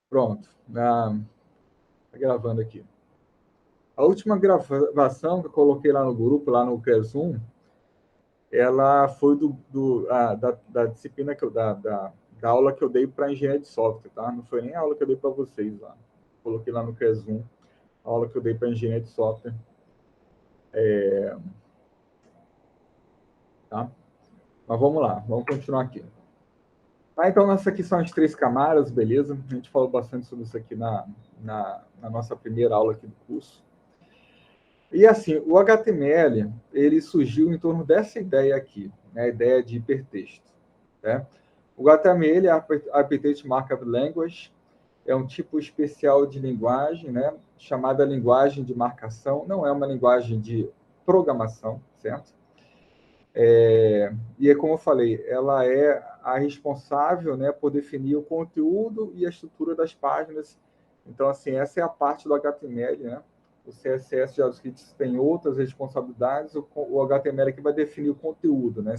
Pronto. Tá gravando aqui. A última gravação que eu coloquei lá no grupo, lá no Cresum, ela foi da disciplina da aula que eu dei para engenharia de software, tá? Não foi nem a aula que eu dei para vocês lá. Coloquei lá no Cresum, a aula que eu dei para engenharia de software. Tá? Mas vamos lá, vamos continuar aqui. Então, essas aqui são as 3 camadas, beleza? A gente falou bastante sobre isso aqui na nossa primeira aula aqui do curso. E assim, o HTML, ele surgiu em torno dessa ideia aqui, né? A ideia de hipertexto. Né? O HTML é Hypertext Markup Language, é um tipo especial de linguagem, né? Chamada linguagem de marcação, não é uma linguagem de programação, certo? E é como eu falei, ela é a responsável, né, por definir o conteúdo e a estrutura das páginas. Então, assim, essa é a parte do HTML, né? O CSS e JavaScript tem outras responsabilidades, o HTML que vai definir o conteúdo, né?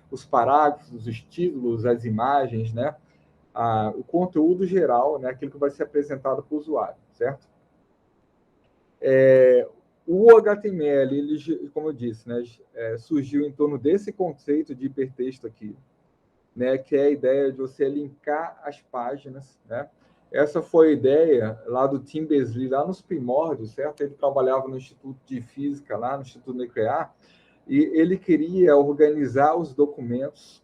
Os parágrafos, os títulos, as imagens, né? O conteúdo geral, né? Aquilo que vai ser apresentado para o usuário, certo? O HTML, ele, como eu disse, né, surgiu em torno desse conceito de hipertexto aqui, né, que é a ideia de você linkar as páginas, né? Essa foi a ideia lá do Tim Berners-Lee, lá nos primórdios, certo? Ele trabalhava no Instituto de Física, lá no Instituto Nuclear, e ele queria organizar os documentos,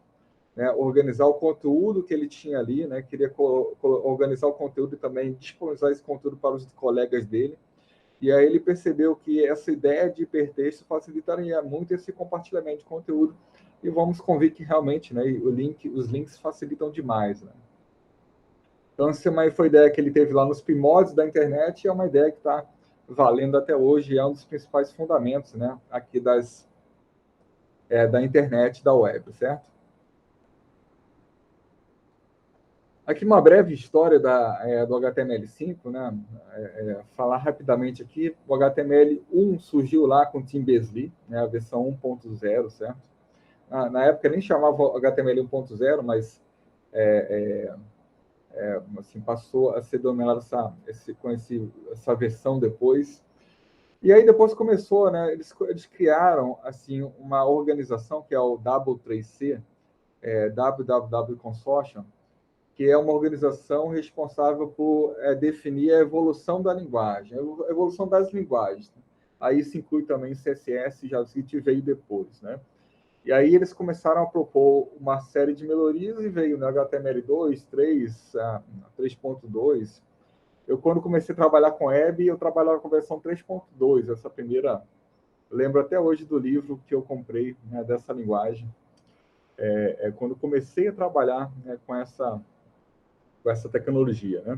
né, organizar o conteúdo que ele tinha ali, né, queria organizar o conteúdo e também disponibilizar esse conteúdo para os colegas dele. E aí ele percebeu que essa ideia de hipertexto facilitaria muito esse compartilhamento de conteúdo. E vamos convir que realmente, né, os links facilitam demais. Né? Então, essa foi a ideia que ele teve lá nos primórdios da internet e é uma ideia que está valendo até hoje e é um dos principais fundamentos, né, aqui da internet, da web, certo? Aqui uma breve história do HTML5, né? Falar rapidamente aqui, o HTML1 surgiu lá com o Tim Berners-Lee, né? A versão 1.0, certo? Na época nem chamava HTML 1.0, mas assim, passou a ser denominada essa versão depois. E aí depois começou, né? Eles criaram assim uma organização que é o W3C, WWW Consortium, que é uma organização responsável por definir a evolução da linguagem, a evolução das linguagens. Aí se inclui também CSS, JavaScript veio depois, né? E aí eles começaram a propor uma série de melhorias e veio no HTML2, 3, 3.2. Eu, quando comecei a trabalhar com web, eu trabalhava com a versão 3.2, essa primeira. Eu lembro até hoje do livro que eu comprei, né, dessa linguagem. Quando comecei a trabalhar, né, com essa tecnologia. Né?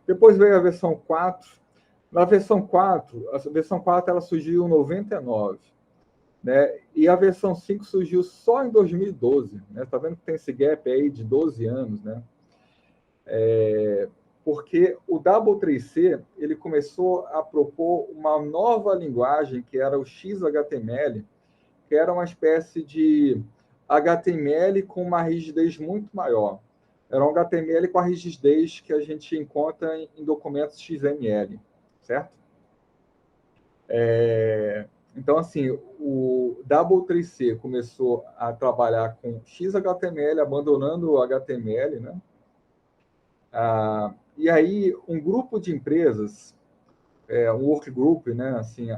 Depois veio a versão 4. Na versão 4, a versão 4 ela surgiu em 99. Né? E a versão 5 surgiu só em 2012. Né? Tá vendo que tem esse gap aí de 12 anos, né? Porque o W3C ele começou a propor uma nova linguagem que era o XHTML, que era uma espécie de HTML com uma rigidez muito maior. Era um HTML com a rigidez que a gente encontra em documentos XML, certo? Então, assim, o W3C começou a trabalhar com XHTML, abandonando o HTML, né? E aí, um grupo de empresas, um work group, né? Assim,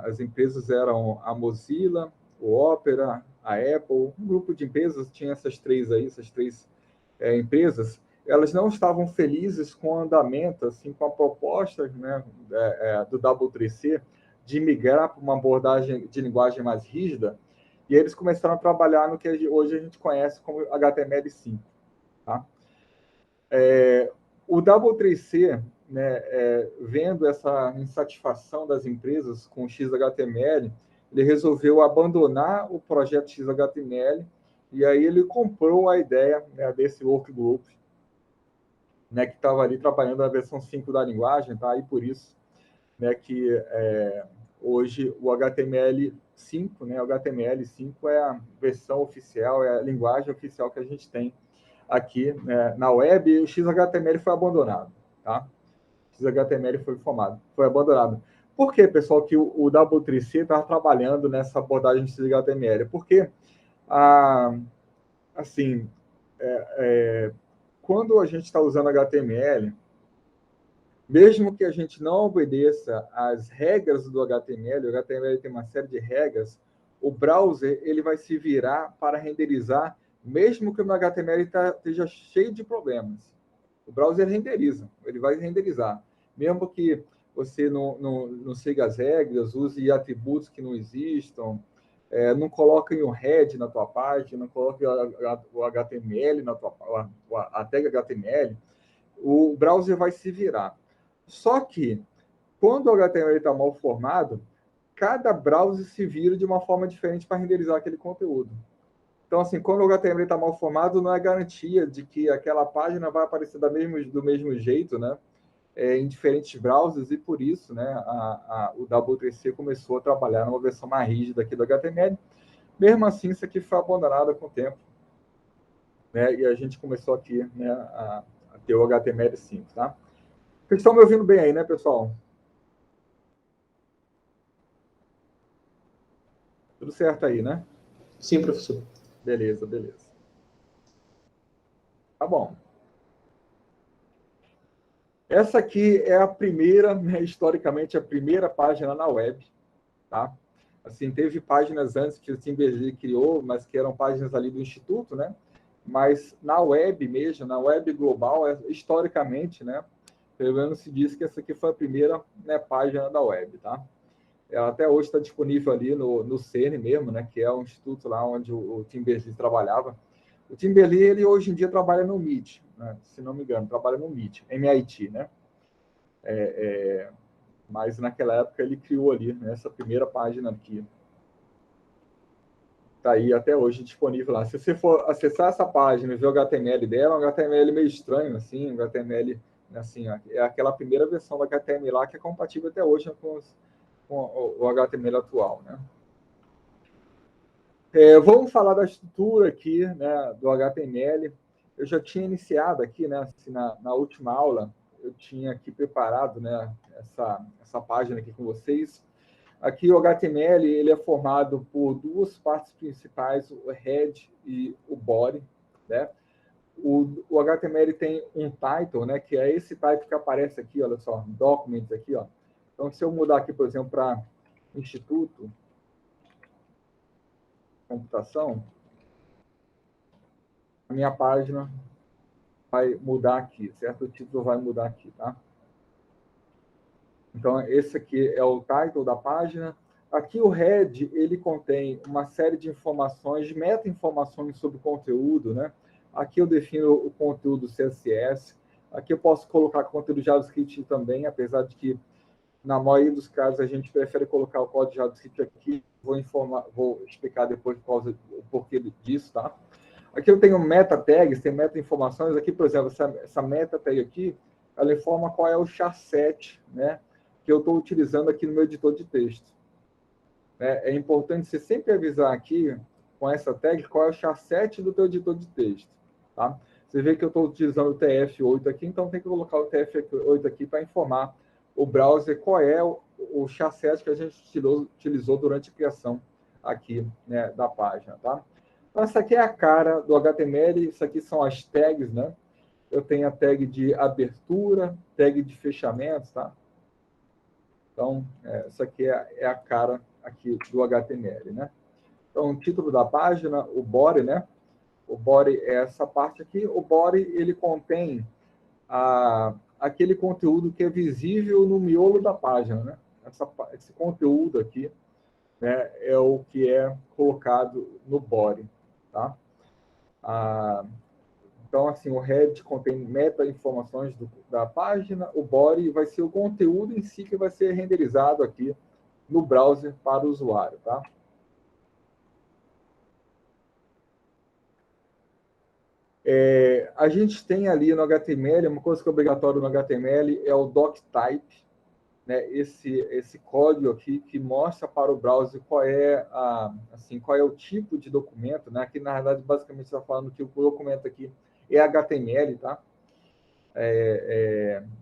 as empresas eram a Mozilla, o Opera, a Apple, um grupo de empresas, tinha essas três empresas, elas não estavam felizes com o andamento, assim, com a proposta, né, do W3C de migrar para uma abordagem de linguagem mais rígida, e eles começaram a trabalhar no que hoje a gente conhece como HTML5. Tá? O W3C, né, vendo essa insatisfação das empresas com o XHTML, ele resolveu abandonar o projeto XHTML e aí ele comprou a ideia, né, desse workgroup, né, que estava ali trabalhando na versão 5 da linguagem, tá? E por isso, né, que hoje o HTML5, né, o HTML5 é a versão oficial, é a linguagem oficial que a gente tem aqui, né, na web, e o XHTML foi abandonado. tá? XHTML foi abandonado. Por que, pessoal, que o W3C estava trabalhando nessa abordagem de XHTML? Porque, assim, quando a gente está usando HTML, mesmo que a gente não obedeça às regras do HTML, o HTML tem uma série de regras, o browser ele vai se virar para renderizar, mesmo que o meu HTML esteja cheio de problemas. O browser renderiza, ele vai renderizar. Mesmo que você não siga as regras, use atributos que não existam, não coloque um head na tua página, não coloque o HTML na tua a tag HTML, o browser vai se virar. Só que, quando o HTML está mal formado, cada browser se vira de uma forma diferente para renderizar aquele conteúdo. Então, assim, quando o HTML está mal formado, não é garantia de que aquela página vai aparecer do mesmo jeito, né? Em diferentes browsers, e por isso, né, o W3C começou a trabalhar numa versão mais rígida aqui do HTML. Mesmo assim, isso aqui foi abandonado com o tempo, né? E a gente começou aqui, né, a ter o HTML5, tá? Vocês estão me ouvindo bem aí, né, pessoal? Tudo certo aí, né? Sim, professor. Beleza. Tá bom. Essa aqui é a primeira, né, historicamente, a primeira página na web, tá? Assim, teve páginas antes que o Tim Berners-Lee criou, mas que eram páginas ali do Instituto, né? Mas na web mesmo, na web global, historicamente, né? Pelo menos se diz que essa aqui foi a primeira, né, página da web, tá? Ela até hoje está disponível ali no CERN mesmo, né? Que é o instituto lá onde o Tim Berners-Lee trabalhava. O Tim Berners-Lee, ele hoje em dia trabalha no MIT, né? Se não me engano, trabalha no MIT, MIT, né? Mas naquela época ele criou ali, né, essa primeira página aqui. Está aí até hoje disponível lá. Se você for acessar essa página e ver o HTML dela, é um HTML meio estranho, assim, um HTML, assim, é aquela primeira versão do HTML lá que é compatível até hoje com o HTML atual, né? Vamos falar da estrutura aqui, né, do HTML. Eu já tinha iniciado aqui, né, assim, na última aula, eu tinha aqui preparado, né, essa página aqui com vocês. Aqui o HTML ele é formado por duas partes principais, o head e o body, né? O HTML tem um title, né, que é esse title que aparece aqui, olha só, documents aqui, ó. Então, se eu mudar aqui, por exemplo, para Instituto Computação, a minha página vai mudar aqui, certo? O título vai mudar aqui, tá? Então, esse aqui é o title da página. Aqui o head, ele contém uma série de informações, meta-informações sobre o conteúdo, né? Aqui eu defino o conteúdo CSS. Aqui eu posso colocar conteúdo JavaScript também, apesar de que, na maioria dos casos, a gente prefere colocar o código JavaScript aqui. Vou explicar depois o porquê disso, tá? Aqui eu tenho meta tags, tem meta informações. Aqui, por exemplo, essa meta tag aqui, ela informa qual é o char7, né, que eu estou utilizando aqui no meu editor de texto. É importante você sempre avisar aqui, com essa tag, qual é o char7 do teu editor de texto. Tá? Você vê que eu estou utilizando o TF8 aqui, então tem que colocar o TF8 aqui para informar o browser qual é o char7 que a gente utilizou durante a criação aqui, né, da página. Tá? Então, essa aqui é a cara do HTML, isso aqui são as tags, né? Eu tenho a tag de abertura, tag de fechamento, tá? Então, essa aqui é a cara aqui do HTML, né? Então, o título da página, o body, né? O body é essa parte aqui. O body, ele contém aquele conteúdo que é visível no miolo da página, né? Esse conteúdo aqui, né, é o que é colocado no body, tá? Então, assim, o head contém meta-informações da página, o body vai ser o conteúdo em si que vai ser renderizado aqui no browser para o usuário, tá? A gente tem ali no HTML, uma coisa que é obrigatória no HTML é o doctype, né? Esse código aqui que mostra para o browser qual é o tipo de documento, né? Aqui, na verdade, basicamente está falando que o documento aqui é HTML, tá?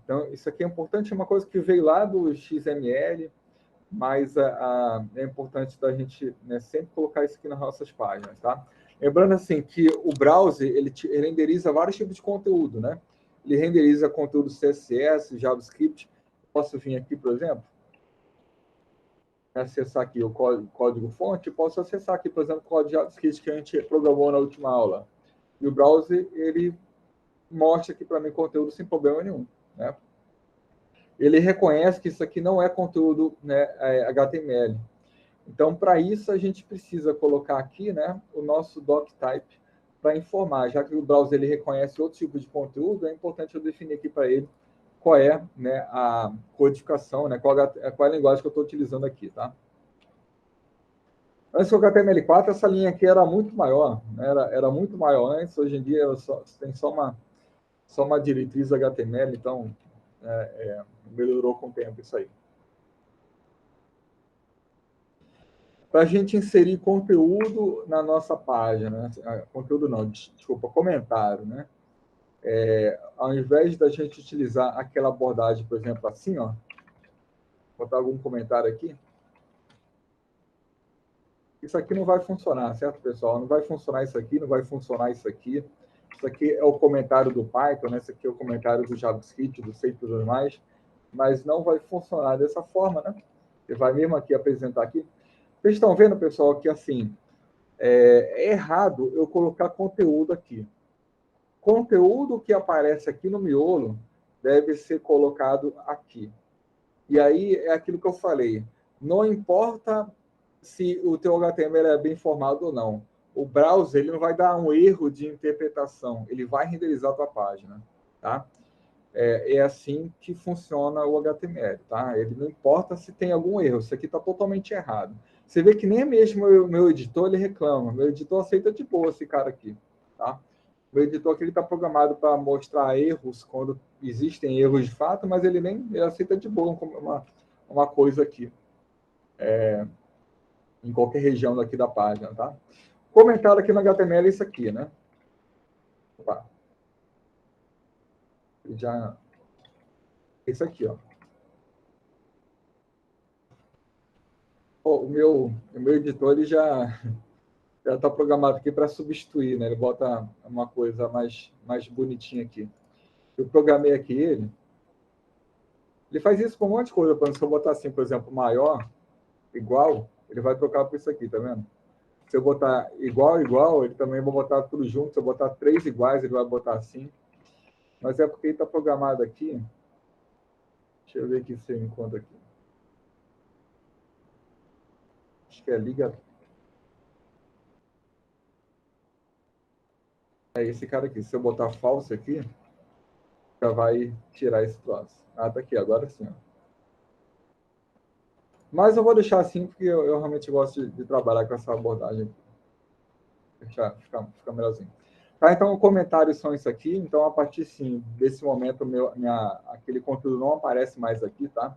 Então, isso aqui é importante, é uma coisa que veio lá do XML, mas é importante da gente, né, sempre colocar isso aqui nas nossas páginas, tá? Lembrando assim que o browser ele renderiza vários tipos de conteúdo, né? Ele renderiza conteúdo CSS, JavaScript. Posso vir aqui, por exemplo, acessar aqui o código-fonte, posso acessar aqui, por exemplo, o código JavaScript que a gente programou na última aula. E o browser, ele mostra aqui para mim conteúdo sem problema nenhum, né? Ele reconhece que isso aqui não é conteúdo, né, HTML. Então, para isso, a gente precisa colocar aqui, né, o nosso doctype para informar. Já que o browser ele reconhece outro tipo de conteúdo, é importante eu definir aqui para ele qual é, né, a codificação, né, qual é a linguagem que eu estou utilizando aqui, tá? Antes do HTML4, essa linha aqui era muito maior, né? Era muito maior antes, hoje em dia tem só uma diretriz HTML, então melhorou com o tempo isso aí. Para a gente inserir conteúdo na nossa página, conteúdo não, desculpa, comentário, né? Ao invés da gente utilizar aquela abordagem, por exemplo, assim, ó, botar algum comentário aqui, isso aqui não vai funcionar, certo, pessoal? Não vai funcionar isso aqui, não vai funcionar isso aqui. Isso aqui é o comentário do Python, né? Isso aqui é o comentário do JavaScript, do C e tudo mais, mas não vai funcionar dessa forma, né? Você vai mesmo aqui apresentar aqui. Vocês estão vendo, pessoal, que assim, é errado eu colocar conteúdo aqui. Conteúdo que aparece aqui no miolo deve ser colocado aqui. E aí é aquilo que eu falei. Não importa se o teu HTML é bem formado ou não. O browser ele não vai dar um erro de interpretação. Ele vai renderizar a tua página. Tá? É assim que funciona o HTML. Tá? Ele não importa se tem algum erro. Isso aqui está totalmente errado. Você vê que nem mesmo o meu editor ele reclama. Meu editor aceita de boa esse cara aqui. Tá? O editor aqui está programado para mostrar erros quando existem erros de fato, mas ele aceita de boa uma coisa aqui, em qualquer região daqui da página, tá? Comentário aqui no HTML é isso aqui, né? Opa. Já isso aqui, ó. O meu editor ele já está programado aqui para substituir, né? Ele bota uma coisa mais bonitinha aqui. Eu programei aqui ele faz isso com um monte de coisa. Se eu botar assim, por exemplo, maior, igual, ele vai trocar por isso aqui, tá vendo? Se eu botar igual, ele também vai botar tudo junto. Se eu botar 3 iguais, ele vai botar assim. Mas é porque ele está programado aqui. Deixa eu ver aqui se eu encontro aqui. Acho que é liga. É esse cara aqui. Se eu botar falso aqui, já vai tirar esse troço. Ah, tá aqui, agora sim. Ó. Mas eu vou deixar assim, porque eu realmente gosto de trabalhar com essa abordagem. Deixar ficar melhorzinho. Tá, então, os comentários são isso aqui. Então, a partir, sim, desse momento, aquele conteúdo não aparece mais aqui, tá?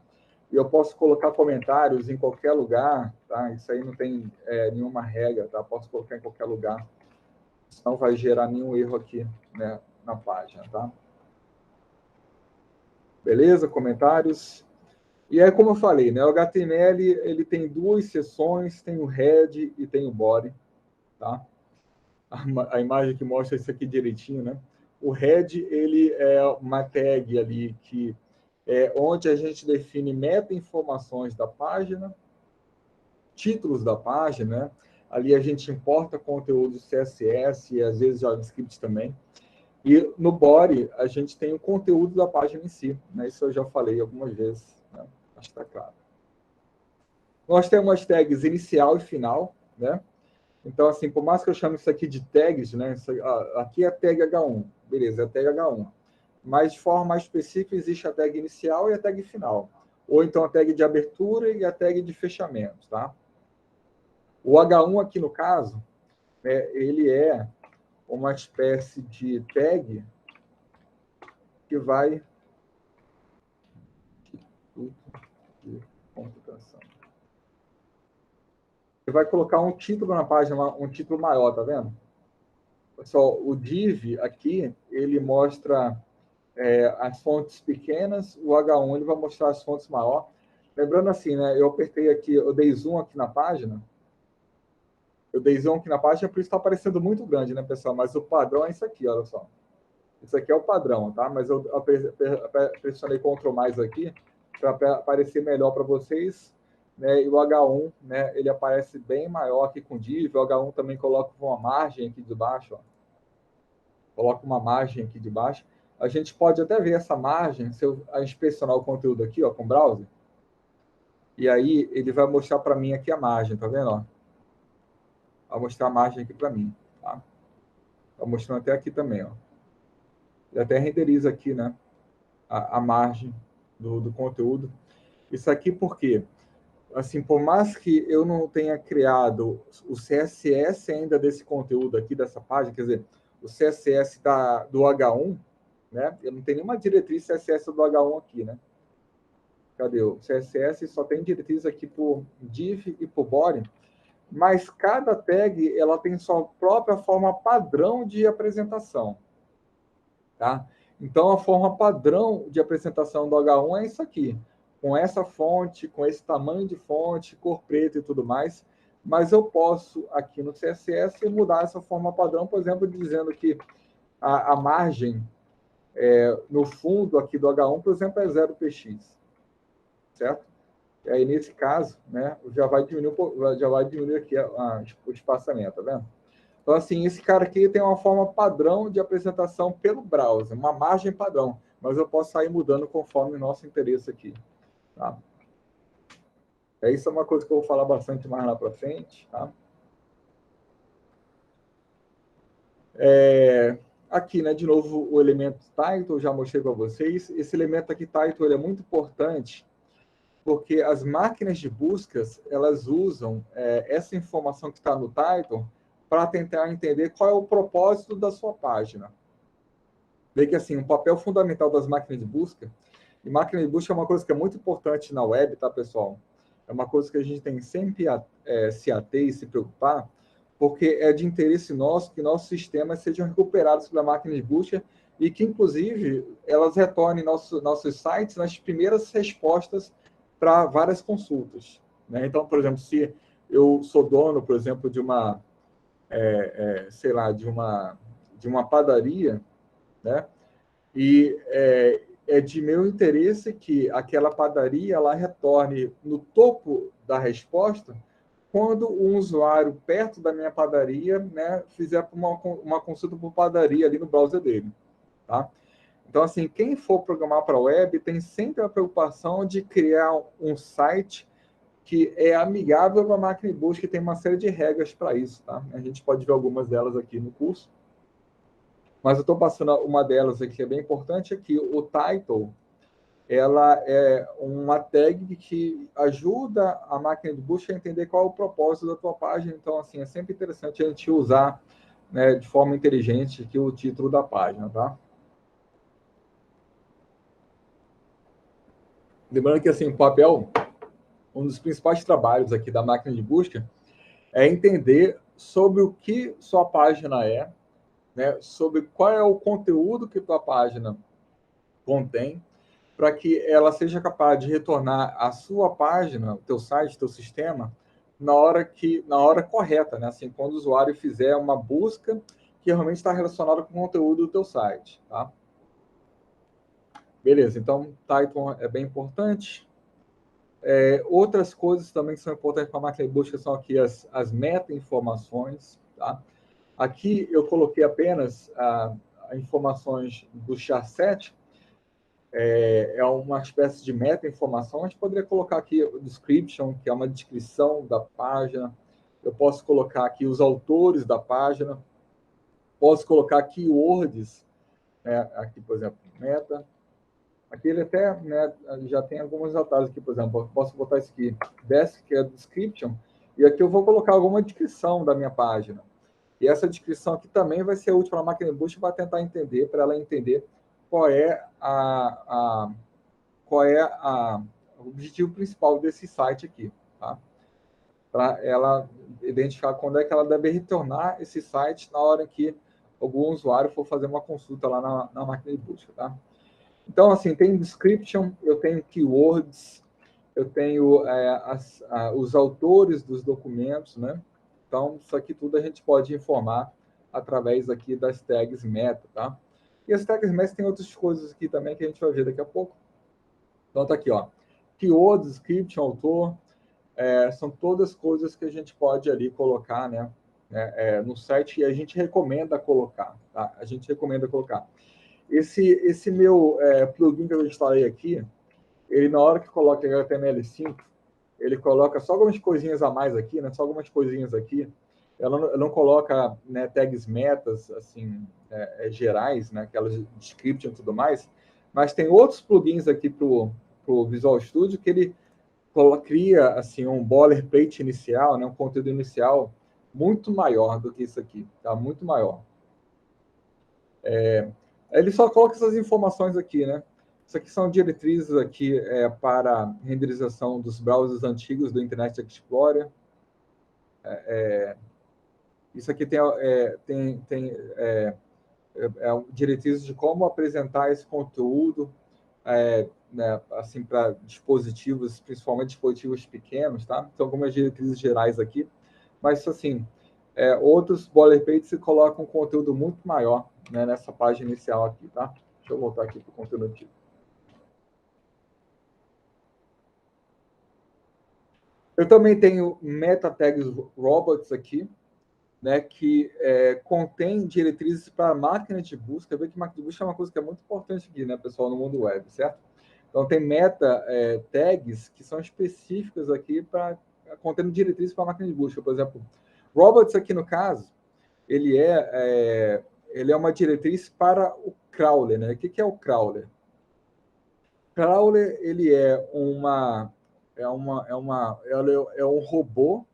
E eu posso colocar comentários em qualquer lugar, tá? Isso aí não tem nenhuma regra, tá? Posso colocar em qualquer lugar. Não vai gerar nenhum erro aqui, né, na página, tá? Beleza? Comentários. E aí, como eu falei, né, o HTML ele tem duas seções, tem o head e tem o body, tá? A imagem que mostra isso aqui direitinho, né? O head ele é uma tag ali que é onde a gente define meta-informações da página, títulos da página, né? Ali a gente importa conteúdo CSS e às vezes JavaScript também. E no body a gente tem o conteúdo da página em si, né? Isso eu já falei algumas vezes, né? Acho que está claro. Nós temos as tags inicial e final, né? Então, assim, por mais que eu chame isso aqui de tags, né? Aqui é a tag H1, beleza, é a tag H1. Mas de forma mais específica, existe a tag inicial e a tag final. Ou então a tag de abertura e a tag de fechamento, tá? O H1 aqui, no caso, ele é uma espécie de tag que vai... computação. Você vai colocar um título na página, um título maior, tá vendo? Pessoal, o div aqui, ele mostra as fontes pequenas, o H1 ele vai mostrar as fontes maior. Lembrando assim, né? Eu apertei aqui, eu dei zoom aqui na página. Eu dei zoom aqui na página, por isso está aparecendo muito grande, né, pessoal? Mas o padrão é isso aqui, olha só. Isso aqui é o padrão, tá? Mas eu pressionei Ctrl mais aqui para aparecer melhor para vocês. Né? E o H1, né? Ele aparece bem maior aqui com div. O H1 também coloca uma margem aqui de baixo, ó. Coloca uma margem aqui de baixo. A gente pode até ver essa margem se eu inspecionar o conteúdo aqui, ó, com o browser. E aí ele vai mostrar para mim aqui a margem, tá vendo? Ó? Vai mostrar a margem aqui para mim, tá? Tá mostrando até aqui também, ó. Ele até renderiza aqui, né? A margem do conteúdo. Isso aqui porque, assim, por mais que eu não tenha criado o CSS ainda desse conteúdo aqui, dessa página, quer dizer, o CSS do H1, né? Eu não tenho nenhuma diretriz CSS do H1 aqui, né? Cadê? O CSS só tem diretriz aqui por div e por body, mas cada tag ela tem sua própria forma padrão de apresentação, tá? Então, a forma padrão de apresentação do H1 é isso aqui, com essa fonte, com esse tamanho de fonte, cor preta e tudo mais, mas eu posso, aqui no CSS, mudar essa forma padrão, por exemplo, dizendo que a margem no fundo aqui do H1, por exemplo, é 0px, certo? E aí, nesse caso, né, já vai diminuir aqui o espaçamento, tá vendo? Então, assim, esse cara aqui tem uma forma padrão de apresentação pelo browser, uma margem padrão, mas eu posso sair mudando conforme o nosso interesse aqui, tá? Isso é uma coisa que eu vou falar bastante mais lá para frente, tá? Aqui, né, de novo, o elemento title, já mostrei para vocês. Esse elemento aqui, title, ele é muito importante, porque as máquinas de buscas, elas usam essa informação que está no title para tentar entender qual é o propósito da sua página. Vê que, assim, um papel fundamental das máquinas de busca, e máquina de busca é uma coisa que é muito importante na web, tá, pessoal? É uma coisa que a gente tem sempre se ater e se preocupar, porque é de interesse nosso que nossos sistemas sejam recuperados pela máquina de busca e que, inclusive, elas retornem nossos sites nas primeiras respostas para várias consultas, né? Então, por exemplo, se eu sou dono, por exemplo, de uma, sei lá, de uma padaria, né? E é de meu interesse que aquela padaria ela retorne no topo da resposta quando um usuário perto da minha padaria, né, fizer uma consulta por padaria ali no browser dele, tá? Então, assim, quem for programar para a web tem sempre a preocupação de criar um site que é amigável para a máquina de busca e tem uma série de regras para isso, tá? A gente pode ver algumas delas aqui no curso. Mas eu estou passando uma delas aqui que é bem importante, aqui o title, ela é uma tag que ajuda a máquina de busca a entender qual é o propósito da tua página. Então, assim, é sempre interessante a gente usar, né, de forma inteligente aqui o título da página, tá? Lembrando que, assim, o papel, um dos principais trabalhos aqui da máquina de busca é entender sobre o que sua página é, né, sobre qual é o conteúdo que tua página contém, para que ela seja capaz de retornar a sua página, o teu site, o teu sistema, na hora correta, né? Assim, quando o usuário fizer uma busca que realmente está relacionada com o conteúdo do teu site, tá? Beleza, então title é bem importante. Outras coisas também que são importantes para a máquina de busca são aqui as meta-informações, tá? Aqui eu coloquei apenas informações do char7, é uma espécie de meta-informação. A gente poderia colocar aqui o description, que é uma descrição da página. Eu posso colocar aqui os autores da página. Posso colocar keywords, né? Aqui, por exemplo, meta. Aqui ele até, né, já tem alguns atalhos aqui, por exemplo. Eu posso botar isso aqui, desk, que é description, e aqui eu vou colocar alguma descrição da minha página. E essa descrição aqui também vai ser útil para a máquina de busca para tentar entender, para ela entender qual é o objetivo principal desse site aqui, tá? Para ela identificar quando é que ela deve retornar esse site na hora que algum usuário for fazer uma consulta lá na máquina de busca, tá? Então, assim, tem description, eu tenho keywords, eu tenho os autores dos documentos, né? Então, isso aqui tudo a gente pode informar através aqui das tags meta, tá? E as tags meta tem outras coisas aqui também que a gente vai ver daqui a pouco. Então, tá aqui, ó. Keyword, description, autor, são todas coisas que a gente pode ali colocar, né? No site e a gente recomenda colocar, tá? A gente recomenda colocar. Esse meu plugin que eu instalei aqui, ele na hora que coloca HTML5, ele coloca só algumas coisinhas a mais aqui, né? Só algumas coisinhas aqui. Ela não coloca, né, tags metas assim gerais, né? Aquelas description e tudo mais. Mas tem outros plugins aqui pro Visual Studio que ele cria assim um boilerplate inicial, né? Um conteúdo inicial muito maior do que isso aqui, tá? Muito maior. Ele só coloca essas informações aqui, né? Isso aqui são diretrizes aqui para renderização dos browsers antigos do Internet Explorer. Isso aqui tem diretrizes de como apresentar esse conteúdo, né, assim, para dispositivos, principalmente dispositivos pequenos, tá? Então, algumas diretrizes gerais aqui, mas assim, outros boilerplates se colocam um conteúdo muito maior, né, nessa página inicial aqui, tá? Deixa eu voltar aqui para o conteúdo antigo. Eu também tenho meta tags robots aqui, né, que contém diretrizes para máquinas de busca. Vê que máquina de busca é uma coisa que é muito importante aqui, né, pessoal, no mundo web, certo? Então, tem meta tags que são específicas aqui para contendo diretrizes para máquina de busca. Por exemplo, robots aqui no caso, ele é uma diretriz para o crawler, né? O que é o crawler? Crawler, ele é um robô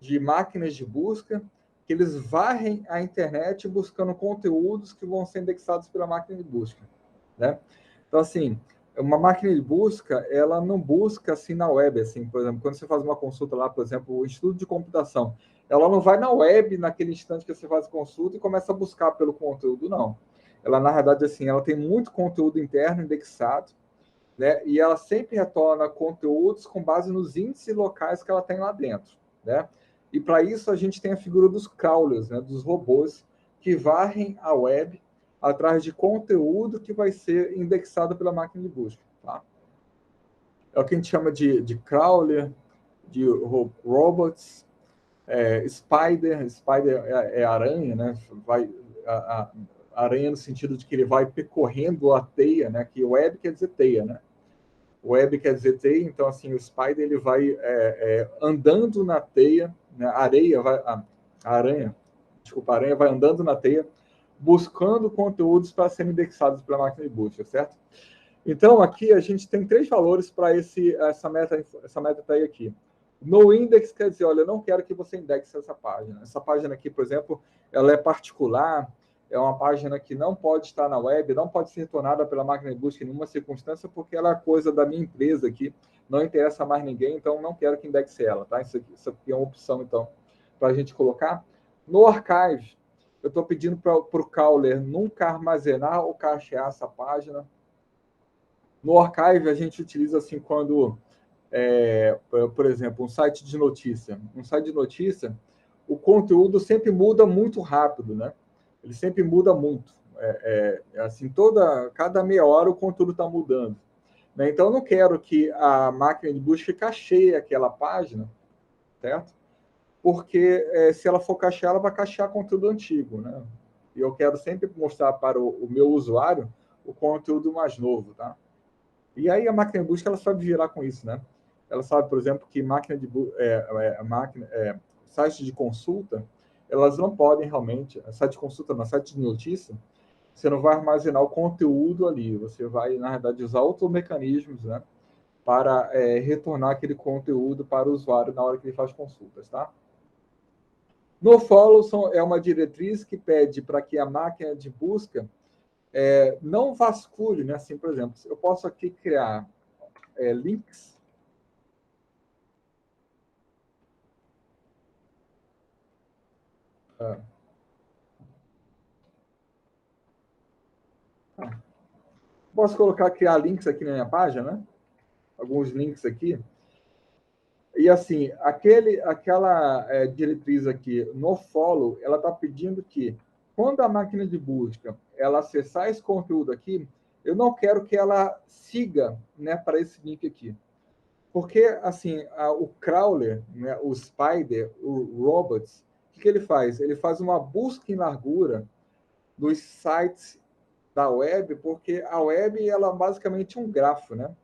de máquinas de busca que eles varrem a internet buscando conteúdos que vão ser indexados pela máquina de busca, né? Então, assim, uma máquina de busca, ela não busca assim na web, assim, por exemplo, quando você faz uma consulta lá, por exemplo, o estudo de computação, ela não vai na web naquele instante que você faz a consulta e começa a buscar pelo conteúdo, não. Ela, na verdade, assim, ela tem muito conteúdo interno indexado, né? E ela sempre retorna conteúdos com base nos índices locais que ela tem lá dentro, né? E para isso a gente tem a figura dos crawlers, né? Dos robôs que varrem a web atrás de conteúdo que vai ser indexado pela máquina de busca, tá? É o que a gente chama de crawler, de robots, spider é aranha, né? Aranha no sentido de que ele vai percorrendo a teia, né? Que web quer dizer teia, né? Web quer dizer teia, então assim o spider ele vai andando na teia, né? A aranha, desculpa, a aranha vai andando na teia, buscando conteúdos para serem indexados pela máquina de busca, certo? Então aqui a gente tem 3 valores para essa meta tag aqui. No index quer dizer, olha, eu não quero que você indexe essa página. Essa página aqui, por exemplo, ela é particular, é uma página que não pode estar na web, não pode ser retornada pela máquina de busca em nenhuma circunstância, porque ela é coisa da minha empresa aqui, não interessa mais ninguém, então não quero que indexe ela, tá? Isso aqui é uma opção, então, para a gente colocar. No archive, eu estou pedindo para o crawler nunca armazenar ou cachear essa página. No archive, a gente utiliza assim quando, por exemplo, um site de notícia. Um site de notícia, o conteúdo sempre muda muito rápido, né? Ele sempre muda muito. Assim, cada meia hora o conteúdo está mudando. Né? Então, eu não quero que a máquina de busca cacheie aquela página, certo? Porque se ela for cachear, ela vai cachear conteúdo antigo, né? E eu quero sempre mostrar para o meu usuário o conteúdo mais novo, tá? E aí a máquina de busca ela sabe virar com isso, né? Ela sabe, por exemplo, que sites de consulta elas não podem realmente, site de consulta, não, site de notícia, você não vai armazenar o conteúdo ali, você vai, na verdade, usar outros mecanismos, né, para retornar aquele conteúdo para o usuário na hora que ele faz consultas, tá? No follow é uma diretriz que pede para que a máquina de busca não vasculhe, né? Assim, por exemplo, eu posso aqui criar links. Ah. posso criar links aqui na minha página, né? Alguns links aqui. E assim, aquela diretriz aqui no follow, ela está pedindo que, quando a máquina de busca ela acessar esse conteúdo aqui, eu não quero que ela siga, né, para esse link aqui. Porque, assim, o crawler, né, o spider, o robots, o que ele faz? Ele faz uma busca em largura dos sites da web, porque a web ela é basicamente um grafo, né?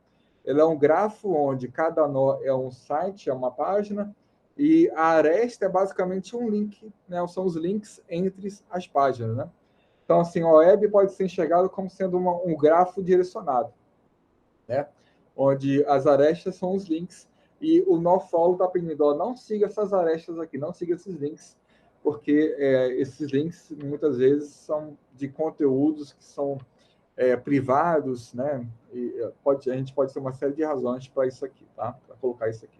Ele é um grafo onde cada nó é um site, é uma página, e a aresta é basicamente um link, né? São os links entre as páginas, né? Então, assim, a web pode ser enxergada como sendo um grafo direcionado, né? Onde as arestas são os links, e o nofollow está pedindo, ó, não siga essas arestas aqui, não siga esses links, porque esses links, muitas vezes, são de conteúdos que são privados, né? E a gente pode ter uma série de razões para isso aqui, tá? Para colocar isso aqui.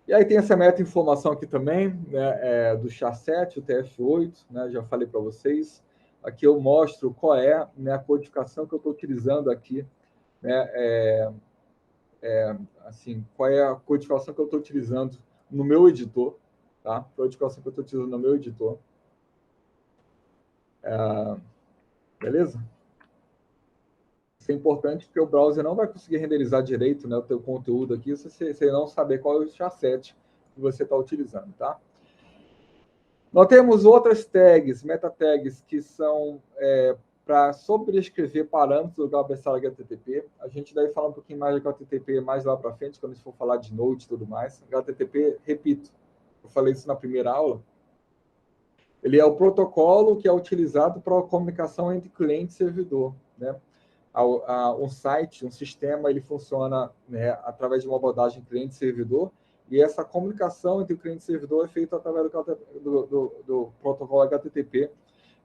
E aí tem essa meta-informação aqui também, né, do SHA-7, o TF8, né? Já falei para vocês. Aqui eu mostro qual é, né, a codificação que eu estou utilizando aqui, né? Assim, qual é a codificação que eu estou utilizando no meu editor, tá? A codificação que eu estou utilizando no meu editor. Beleza? Isso é importante porque o browser não vai conseguir renderizar direito, né, o teu conteúdo aqui se você não saber qual é o chasset que você está utilizando, tá? Nós temos outras tags, meta tags, que são para sobrescrever parâmetros do cabeçalho HTTP. A gente deve falar um pouquinho mais do HTTP mais lá para frente, quando a gente for falar de Node e tudo mais. HTTP, repito, eu falei isso na primeira aula, ele é o protocolo que é utilizado para a comunicação entre cliente e servidor, né? Um site, um sistema, ele funciona, né, através de uma abordagem cliente-servidor, e essa comunicação entre o cliente e servidor é feita através do protocolo HTTP.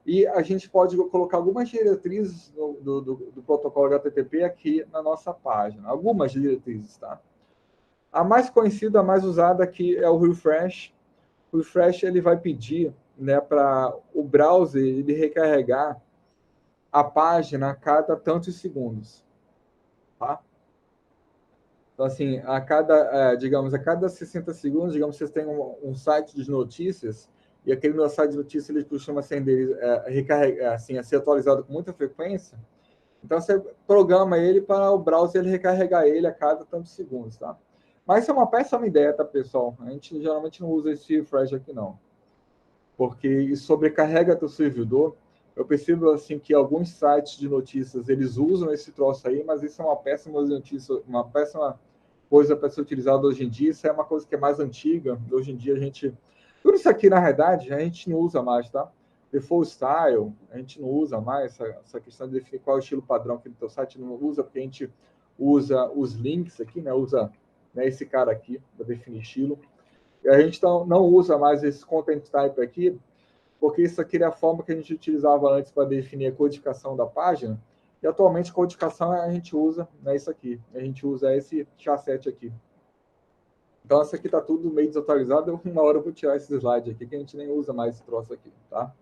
E a gente pode colocar algumas diretrizes do protocolo HTTP aqui na nossa página. Algumas diretrizes, tá? A mais conhecida, a mais usada aqui é o refresh. O refresh ele vai pedir, né, para o browser ele recarregar a página a cada tantos segundos, tá? Então, assim, digamos, a cada 60 segundos, digamos, vocês têm um site de notícias, e aquele meu site de notícias ele costuma ser assim, a ser atualizado com muita frequência. Então, você programa ele para o browser ele recarregar ele a cada tantos segundos, tá? Mas isso é uma péssima ideia, tá, pessoal? A gente geralmente não usa esse refresh aqui, não. Porque isso sobrecarrega teu servidor. Eu percebo assim que alguns sites de notícias eles usam esse troço aí, mas isso é uma péssima notícia, uma péssima coisa para ser utilizada hoje em dia. Isso é uma coisa que é mais antiga. Hoje em dia a gente tudo isso aqui na realidade a gente não usa mais, tá? Default style a gente não usa mais essa questão de definir qual é o estilo padrão que no teu site não usa, porque a gente usa os links aqui, né? Usa, né, esse cara aqui para definir estilo. E a gente não usa mais esse content type aqui, porque isso aqui é a forma que a gente utilizava antes para definir a codificação da página, e atualmente a codificação a gente usa, né, isso aqui, a gente usa esse SHA-7 aqui. Então, isso aqui está tudo meio desatualizado, uma hora eu vou tirar esse slide aqui, que a gente nem usa mais esse troço aqui, tá?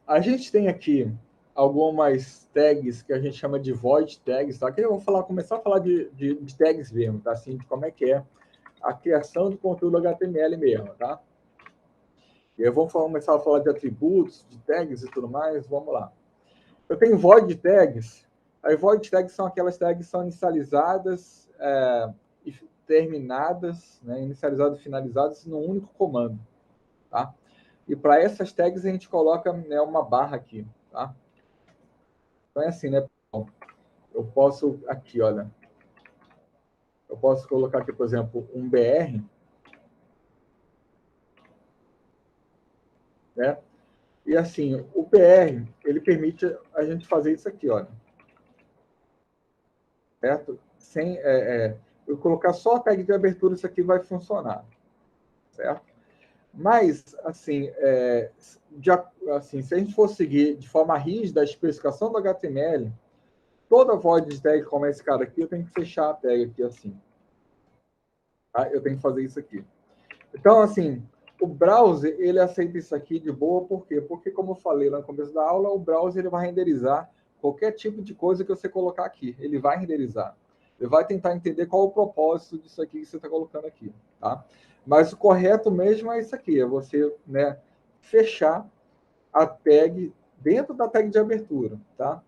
A gente tem aqui algumas tags que a gente chama de void tags, tá? Que eu vou começar a falar de tags mesmo, tá? Assim, de como é que é a criação de conteúdo HTML mesmo, tá? E eu vou começar a falar de atributos, de tags e tudo mais, vamos lá. Eu tenho void tags. As void tags são aquelas tags que são inicializadas e terminadas, né? Inicializadas e finalizadas num único comando, tá? E para essas tags a gente coloca, né, uma barra aqui, tá? Então é assim, né? Eu posso aqui, olha, eu posso colocar aqui, por exemplo, um BR, né? E assim, o BR, ele permite a gente fazer isso aqui, olha. Certo? Sem eu colocar só a tag de abertura, isso aqui vai funcionar, certo? Mas, assim, assim, se a gente for seguir de forma rígida a especificação do HTML, toda void tag como esse cara aqui, eu tenho que fechar a tag aqui assim. Tá? Eu tenho que fazer isso aqui. Então, assim, O browser, ele aceita isso aqui de boa, por quê? Porque, como eu falei lá no começo da aula, o browser ele vai renderizar qualquer tipo de coisa que você colocar aqui. Ele vai renderizar. Ele vai tentar entender qual é o propósito disso aqui que você está colocando aqui, tá? Mas o correto mesmo é isso aqui, é você, né, fechar a tag dentro da tag de abertura, tá?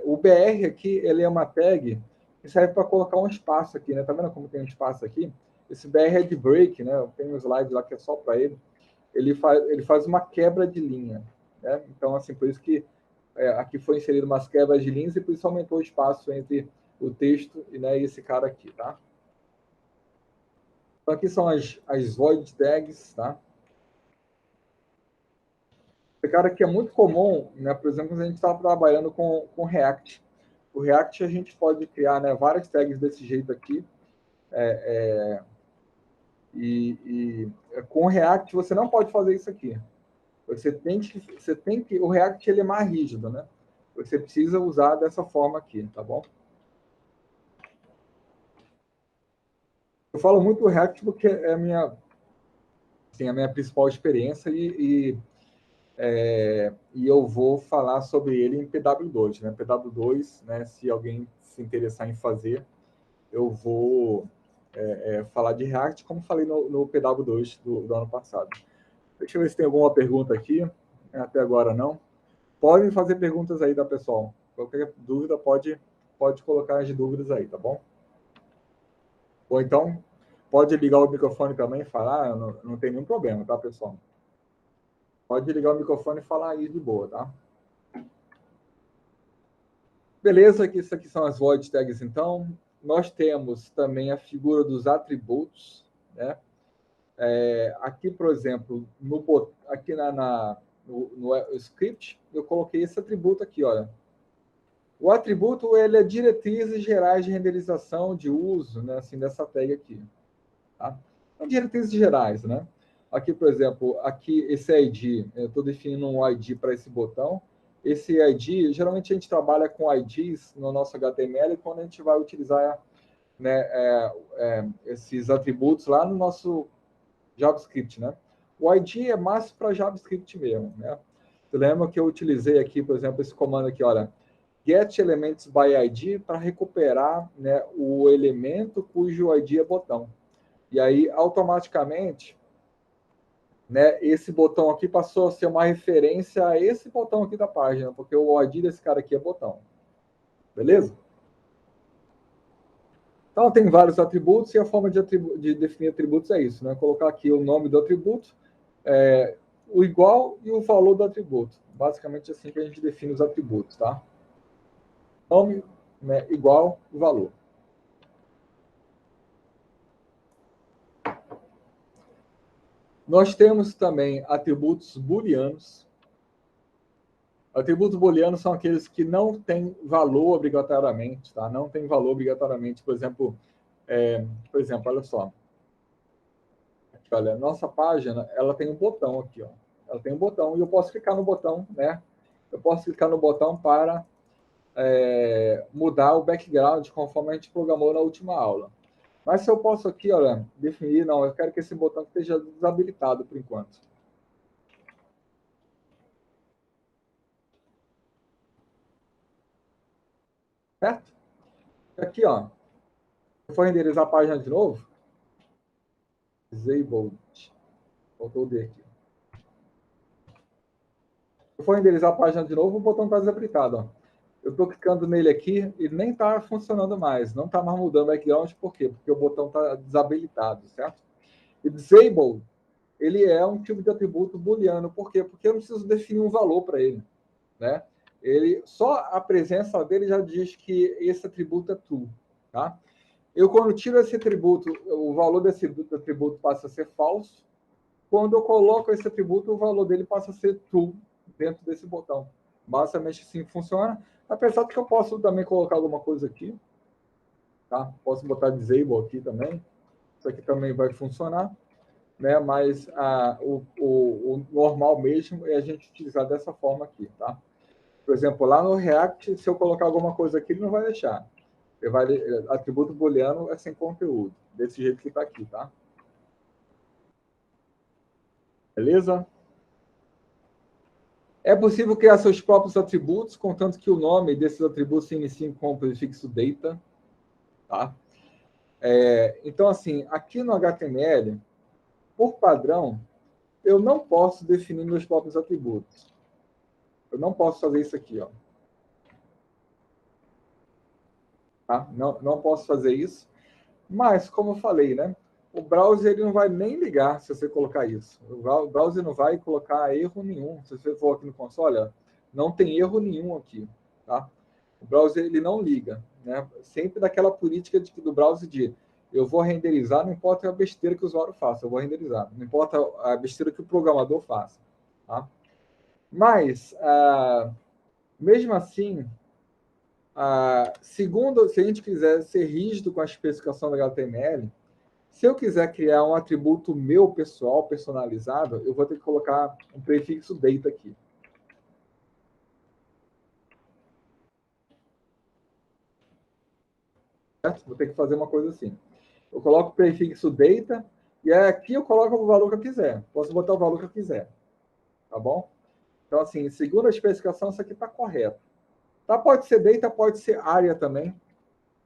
O BR aqui, ele é uma tag que serve para colocar um espaço aqui, né? Tá vendo como tem um espaço aqui? Esse BR é de break, né? Tem um slide lá que é só para ele. Ele faz uma quebra de linha, né? Então, assim, por isso que aqui foi inserido umas quebras de linhas e por isso aumentou o espaço entre o texto e, né, esse cara aqui, tá? Então, aqui são as void tags, tá? Esse cara aqui é muito comum, né? Por exemplo, quando a gente está trabalhando com React. O React a gente pode criar, né, várias tags desse jeito aqui. Com o React você não pode fazer isso aqui. Você tem que, o React ele é mais rígido, né? Você precisa usar dessa forma aqui, tá bom? Eu falo muito do React porque é assim, a minha principal experiência e eu vou falar sobre ele em PW2, né? PW2, né? Se alguém se interessar em fazer, eu vou falar de React, como falei no PW2 do ano passado. Deixa eu ver se tem alguma pergunta aqui. Até agora não. Podem fazer perguntas aí, da pessoal. Qualquer dúvida pode colocar as dúvidas aí, tá bom? Ou então, pode ligar o microfone também e falar, não tem nenhum problema, tá, pessoal? Pode ligar o microfone e falar aí de boa, tá? Beleza, que isso aqui são as void tags, então. Nós temos também a figura dos atributos, né? Aqui, por exemplo, aqui no script, eu coloquei esse atributo aqui, olha. O atributo ele é diretrizes gerais de renderização de uso, né, assim, dessa tag aqui. Tá? Então, diretrizes gerais, né? Aqui, por exemplo, aqui esse ID, eu estou definindo um ID para esse botão. Esse ID, geralmente a gente trabalha com IDs no nosso HTML quando a gente vai utilizar, né, esses atributos lá no nosso JavaScript, né? O ID é mais para JavaScript mesmo, né? Você lembra que eu utilizei aqui, por exemplo, esse comando aqui, olha, get elements by ID para recuperar, né, o elemento cujo ID é botão. E aí, automaticamente, né, esse botão aqui passou a ser uma referência a esse botão aqui da página, porque o ID desse cara aqui é botão. Beleza? Então, tem vários atributos e a forma de definir atributos é isso, né? Colocar aqui o nome do atributo, o igual e o valor do atributo. Basicamente, assim que a gente define os atributos, tá? Nome, né, igual e valor. Nós temos também atributos booleanos. Atributos booleanos são aqueles que não têm valor obrigatoriamente, tá? Não tem valor obrigatoriamente. Por exemplo, olha só. Aqui, olha, nossa página, ela tem um botão aqui, ó. Ela tem um botão e eu posso clicar no botão, né? Eu posso clicar no botão para mudar o background conforme a gente programou na última aula. Mas se eu posso aqui, olha, definir, não, eu quero que esse botão esteja desabilitado por enquanto. Certo? Aqui, ó, se eu for renderizar a página de novo, disabled, faltou o D aqui. Se eu for renderizar a página de novo, o botão está desabilitado, ó. Eu estou clicando nele aqui e nem está funcionando mais, não está mais mudando o background, por quê? Porque o botão está desabilitado, certo? E disabled, ele é um tipo de atributo booleano, por quê? Porque eu não preciso definir um valor para ele, né? Só a presença dele já diz que esse atributo é true, tá? Eu, quando tiro esse atributo, o valor desse atributo passa a ser falso. Quando eu coloco esse atributo, o valor dele passa a ser true dentro desse botão. Basicamente assim funciona. Apesar de que eu posso também colocar alguma coisa aqui, tá? Posso botar disable aqui também. Isso aqui também vai funcionar, né? Mas o normal mesmo é a gente utilizar dessa forma aqui, tá? Por exemplo, lá no React, se eu colocar alguma coisa aqui, ele não vai deixar. Atributo booleano é sem conteúdo, desse jeito que está aqui, tá? Beleza? É possível criar seus próprios atributos, contanto que o nome desses atributos se inicie com o prefixo data. Tá? Então, assim, aqui no HTML, por padrão, eu não posso definir meus próprios atributos. Eu não posso fazer isso aqui, ó. Tá? Não posso fazer isso. Mas, como eu falei, né? O browser ele não vai nem ligar se você colocar isso. O browser não vai colocar erro nenhum. Se você for aqui no console, olha, não tem erro nenhum aqui. Tá? O browser ele não liga. Né? Sempre daquela política do browser de eu vou renderizar, não importa a besteira que o usuário faça, eu vou renderizar. Não importa a besteira que o programador faça. Tá? Mas, mesmo assim, segundo, se a gente quiser ser rígido com a especificação da HTML, se eu quiser criar um atributo meu pessoal, personalizado, eu vou ter que colocar um prefixo data aqui. Certo? Vou ter que fazer uma coisa assim. Eu coloco o prefixo data e aqui eu coloco o valor que eu quiser. Posso botar o valor que eu quiser. Tá bom? Então, assim, segundo a especificação, isso aqui está correto. Tá? Pode ser data, pode ser área também.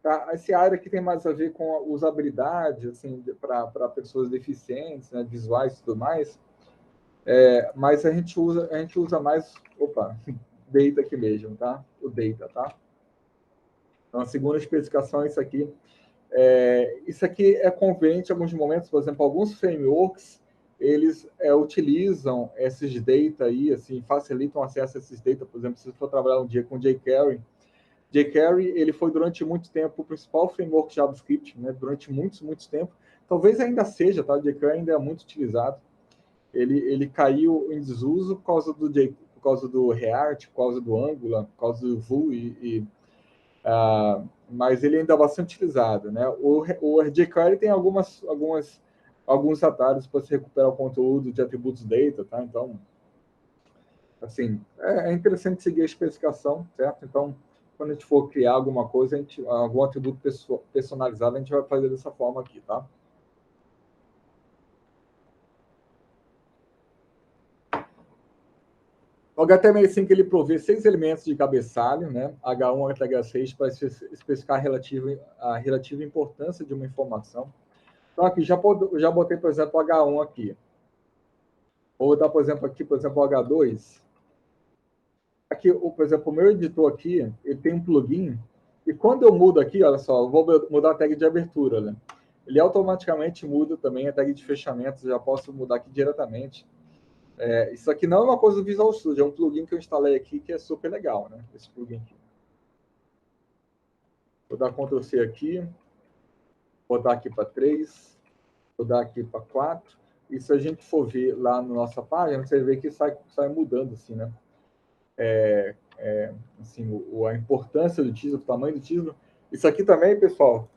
Tá? Esse área aqui tem mais a ver com a usabilidade, assim, para pessoas deficientes, né, visuais e tudo mais. Mas a gente usa mais, data aqui mesmo, tá? O data, tá? Então, a segunda especificação é isso aqui. Isso aqui é conveniente em alguns momentos, por exemplo, alguns frameworks, eles utilizam esses data aí, assim, facilitam o acesso a esses data, por exemplo, se você for trabalhar um dia com jQuery, jQuery, ele foi durante muito tempo o principal framework JavaScript, né? Durante muito tempo. Talvez ainda seja, tá? O jQuery ainda é muito utilizado. Ele caiu em desuso por causa do React, por causa do Angular, por causa do Vue, mas ele ainda é bastante utilizado. Né? O jQuery tem alguns atalhos para se recuperar o conteúdo de atributos data, tá? Então, assim, é interessante seguir a especificação, certo? Então, quando a gente for criar alguma coisa, algum atributo personalizado, a gente vai fazer dessa forma aqui, tá? O HTML5 ele provê 6 elementos de cabeçalho, né? H1 até H6, para especificar a relativa importância de uma informação. Então, aqui, já botei, por exemplo, o H1 aqui. Vou botar, por exemplo, aqui, por exemplo, o H2. Aqui, por exemplo, o meu editor aqui, ele tem um plugin, e quando eu mudo aqui, olha só, eu vou mudar a tag de abertura, né? Ele automaticamente muda também a tag de fechamento, já posso mudar aqui diretamente. Isso aqui não é uma coisa do Visual Studio, é um plugin que eu instalei aqui que é super legal, né? Esse plugin aqui. Vou dar Ctrl C aqui, vou dar aqui para 3, vou dar aqui para 4. E se a gente for ver lá na nossa página, você vê que sai mudando, assim, né? Assim, a importância do título, o tamanho do título. Isso aqui também, pessoal,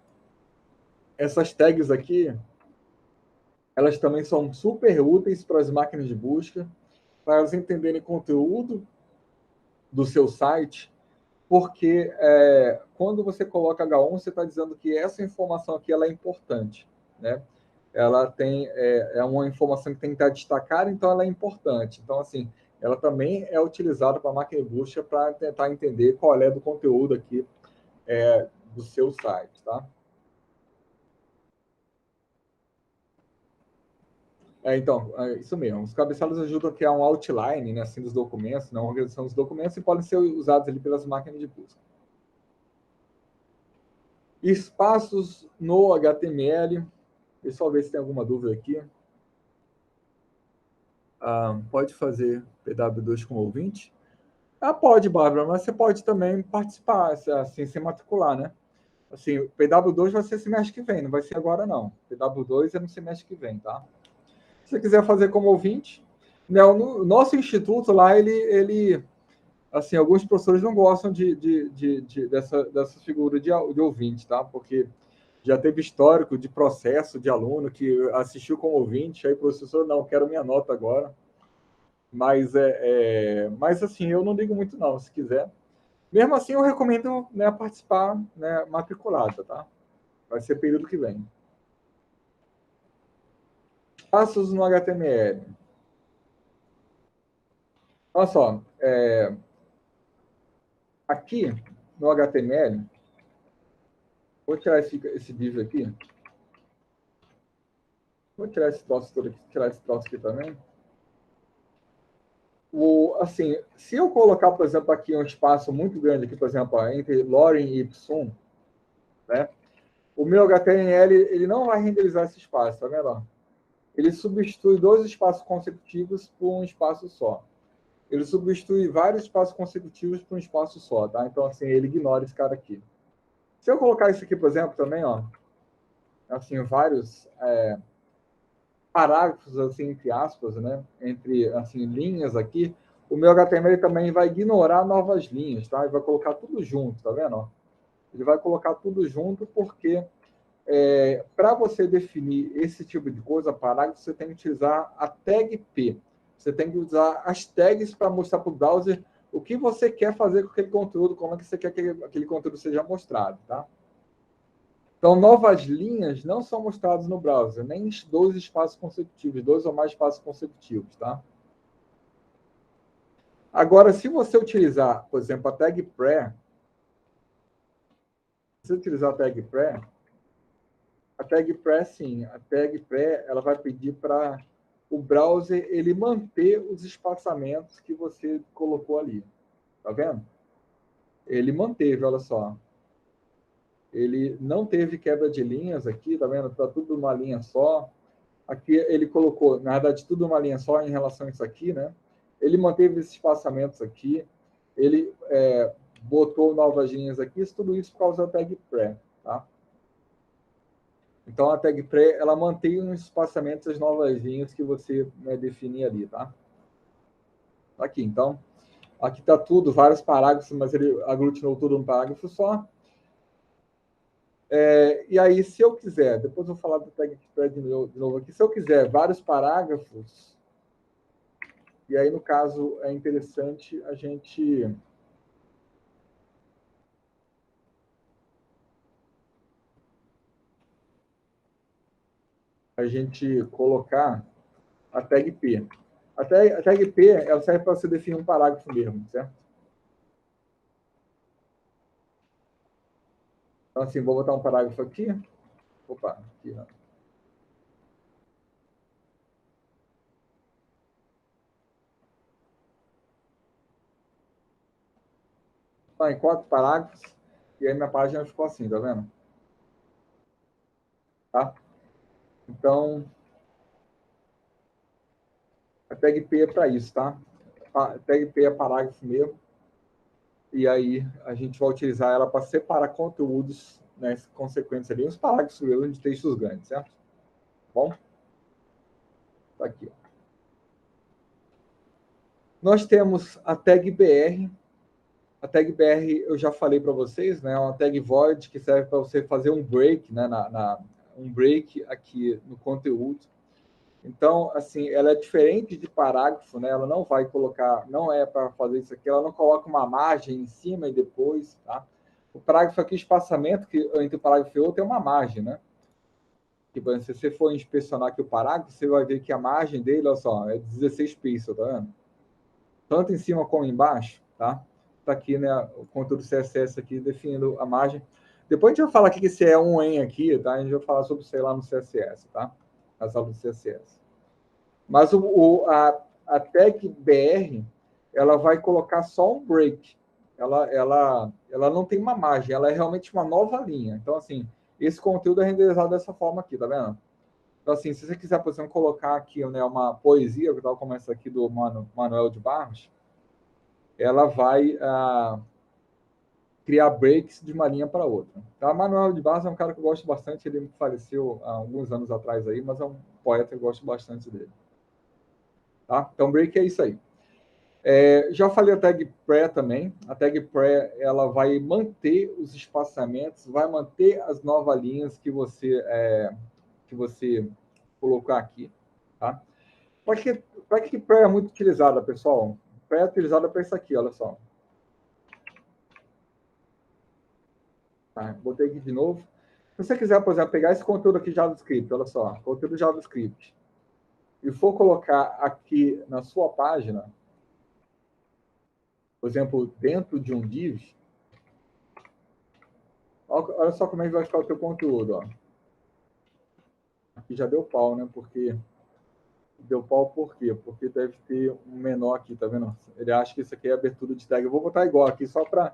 essas tags aqui, elas também são super úteis para as máquinas de busca, para elas entenderem conteúdo do seu site, porque quando você coloca H1, você está dizendo que essa informação aqui ela é importante, né? Ela tem uma informação que tem que estar destacada, então ela é importante. Então, assim, ela também é utilizada para a máquina de busca para tentar entender qual é do conteúdo aqui do seu site, tá? Então, isso mesmo. Os cabeçalhos ajudam a criar um outline, né, assim, dos documentos, uma organização dos documentos, e podem ser usados ali pelas máquinas de busca. Espaços no HTML. Deixa eu só ver se tem alguma dúvida aqui. Pode fazer PW2 com ouvinte? Pode, Bárbara, mas você pode também participar, assim, se matricular, né? Assim, o PW2 vai ser semestre que vem, não vai ser agora, não. PW2 é no semestre que vem, tá? Se você quiser fazer como ouvinte, né, o nosso instituto lá, ele assim, alguns professores não gostam dessa figura de ouvinte, tá? Porque já teve histórico de processo de aluno que assistiu como ouvinte, aí o professor, não, quero minha nota agora. Mas assim, eu não ligo muito não, se quiser. Mesmo assim, eu recomendo, né, participar, né, matriculada, tá? Vai ser período que vem. Passos no HTML. Olha só, aqui no HTML, vou tirar esse div aqui. Vou tirar esse troço todo aqui, tirar esse troço aqui também. Assim, se eu colocar, por exemplo, aqui um espaço muito grande aqui, por exemplo, ó, entre lorem e ipsum, né? O meu HTML ele não vai renderizar esse espaço, tá vendo? Ele substitui dois espaços consecutivos por um espaço só. Ele substitui vários espaços consecutivos por um espaço só, tá? Então, assim, ele ignora esse cara aqui. Se eu colocar isso aqui, por exemplo, também, ó, assim, vários parágrafos, assim, entre aspas, né? Entre, assim, linhas aqui, o meu HTML também vai ignorar novas linhas, tá? Ele vai colocar tudo junto, tá vendo? Ele vai colocar tudo junto porque para você definir esse tipo de coisa, parágrafo, você tem que utilizar a tag P. Você tem que usar as tags para mostrar para o browser o que você quer fazer com aquele conteúdo, como é que você quer que aquele conteúdo seja mostrado, tá? Então, novas linhas não são mostradas no browser, nem dois espaços consecutivos, dois ou mais espaços consecutivos, tá? Agora, se você utilizar, por exemplo, a tag pre, se utilizar a tag pre, sim, a tag pre, ela vai pedir para o browser ele manter os espaçamentos que você colocou ali, tá vendo? Ele manteve, olha só. Ele não teve quebra de linhas aqui, tá vendo? Tá tudo numa linha só. Aqui ele colocou, na verdade, tudo numa linha só em relação a isso aqui, né? Ele manteve esses espaçamentos aqui. Ele botou novas linhas aqui, tudo isso por causa da tag pre, tá? Então, a tag pre, ela mantém os espaçamentos das novas linhas que você, né, definir ali, tá? Aqui, então, aqui está tudo, vários parágrafos, mas ele aglutinou tudo num parágrafo só. E aí, se eu quiser, depois eu vou falar do tag pre de novo aqui, se eu quiser vários parágrafos, e aí, no caso, é interessante a gente colocar a tag P. A tag P, ela serve para você definir um parágrafo mesmo, certo? Então, assim, vou botar um parágrafo aqui. Opa, aqui, ó. Tá em 4 parágrafos, e aí minha página ficou assim, tá vendo? Tá? Então, a tag P é para isso, tá? A tag P é parágrafo mesmo, e aí a gente vai utilizar ela para separar conteúdos, né, consequentes ali, uns parágrafos de textos grandes, certo? Bom, tá aqui. Ó. Nós temos a tag BR. A tag BR eu já falei para vocês, né? É uma tag void que serve para você fazer um break, né? Um break aqui no conteúdo. Então, assim, ela é diferente de parágrafo, né? Ela não vai colocar, não é para fazer isso aqui, ela não coloca uma margem em cima e depois, tá? O parágrafo aqui, o espaçamento que entre o parágrafo e outro é uma margem, né? Tipo, se você for inspecionar aqui o parágrafo, você vai ver que a margem dele, olha só, é 16 pixels, tá vendo? Tanto em cima como embaixo, tá? Tá aqui, né, o conteúdo CSS aqui definindo a margem. Depois a gente vai falar que esse é um em aqui, tá? A gente vai falar sobre isso aí lá no CSS, tá? As aulas do CSS. Mas a tag BR, ela vai colocar só um break. Ela não tem uma margem, ela é realmente uma nova linha. Então, assim, esse conteúdo é renderizado dessa forma aqui, tá vendo? Então, assim, se você quiser, por exemplo, colocar aqui, né, uma poesia, que tal como essa aqui do Manuel de Barros, ela vai criar breaks de uma linha para outra. Tá? Manuel de Barros é um cara que eu gosto bastante, ele faleceu há alguns anos atrás aí, mas é um poeta que eu gosto bastante dele. Tá? Então, break é isso aí. Já falei a tag pre também. A tag pre ela vai manter os espaçamentos, vai manter as novas linhas que você colocar aqui. Tá? Para que pre é muito utilizada, pessoal? Pre é utilizada para isso aqui, olha só. Tá? Botei aqui de novo. Se você quiser, por exemplo, pegar esse conteúdo aqui JavaScript, olha só, conteúdo JavaScript, e for colocar aqui na sua página, por exemplo, dentro de um div, olha só como é que vai ficar o teu conteúdo. Ó. Aqui já deu pau, né? Porque deu pau por quê? Porque deve ter um menor aqui, tá vendo? Ele acha que isso aqui é abertura de tag. Eu vou botar igual aqui, só para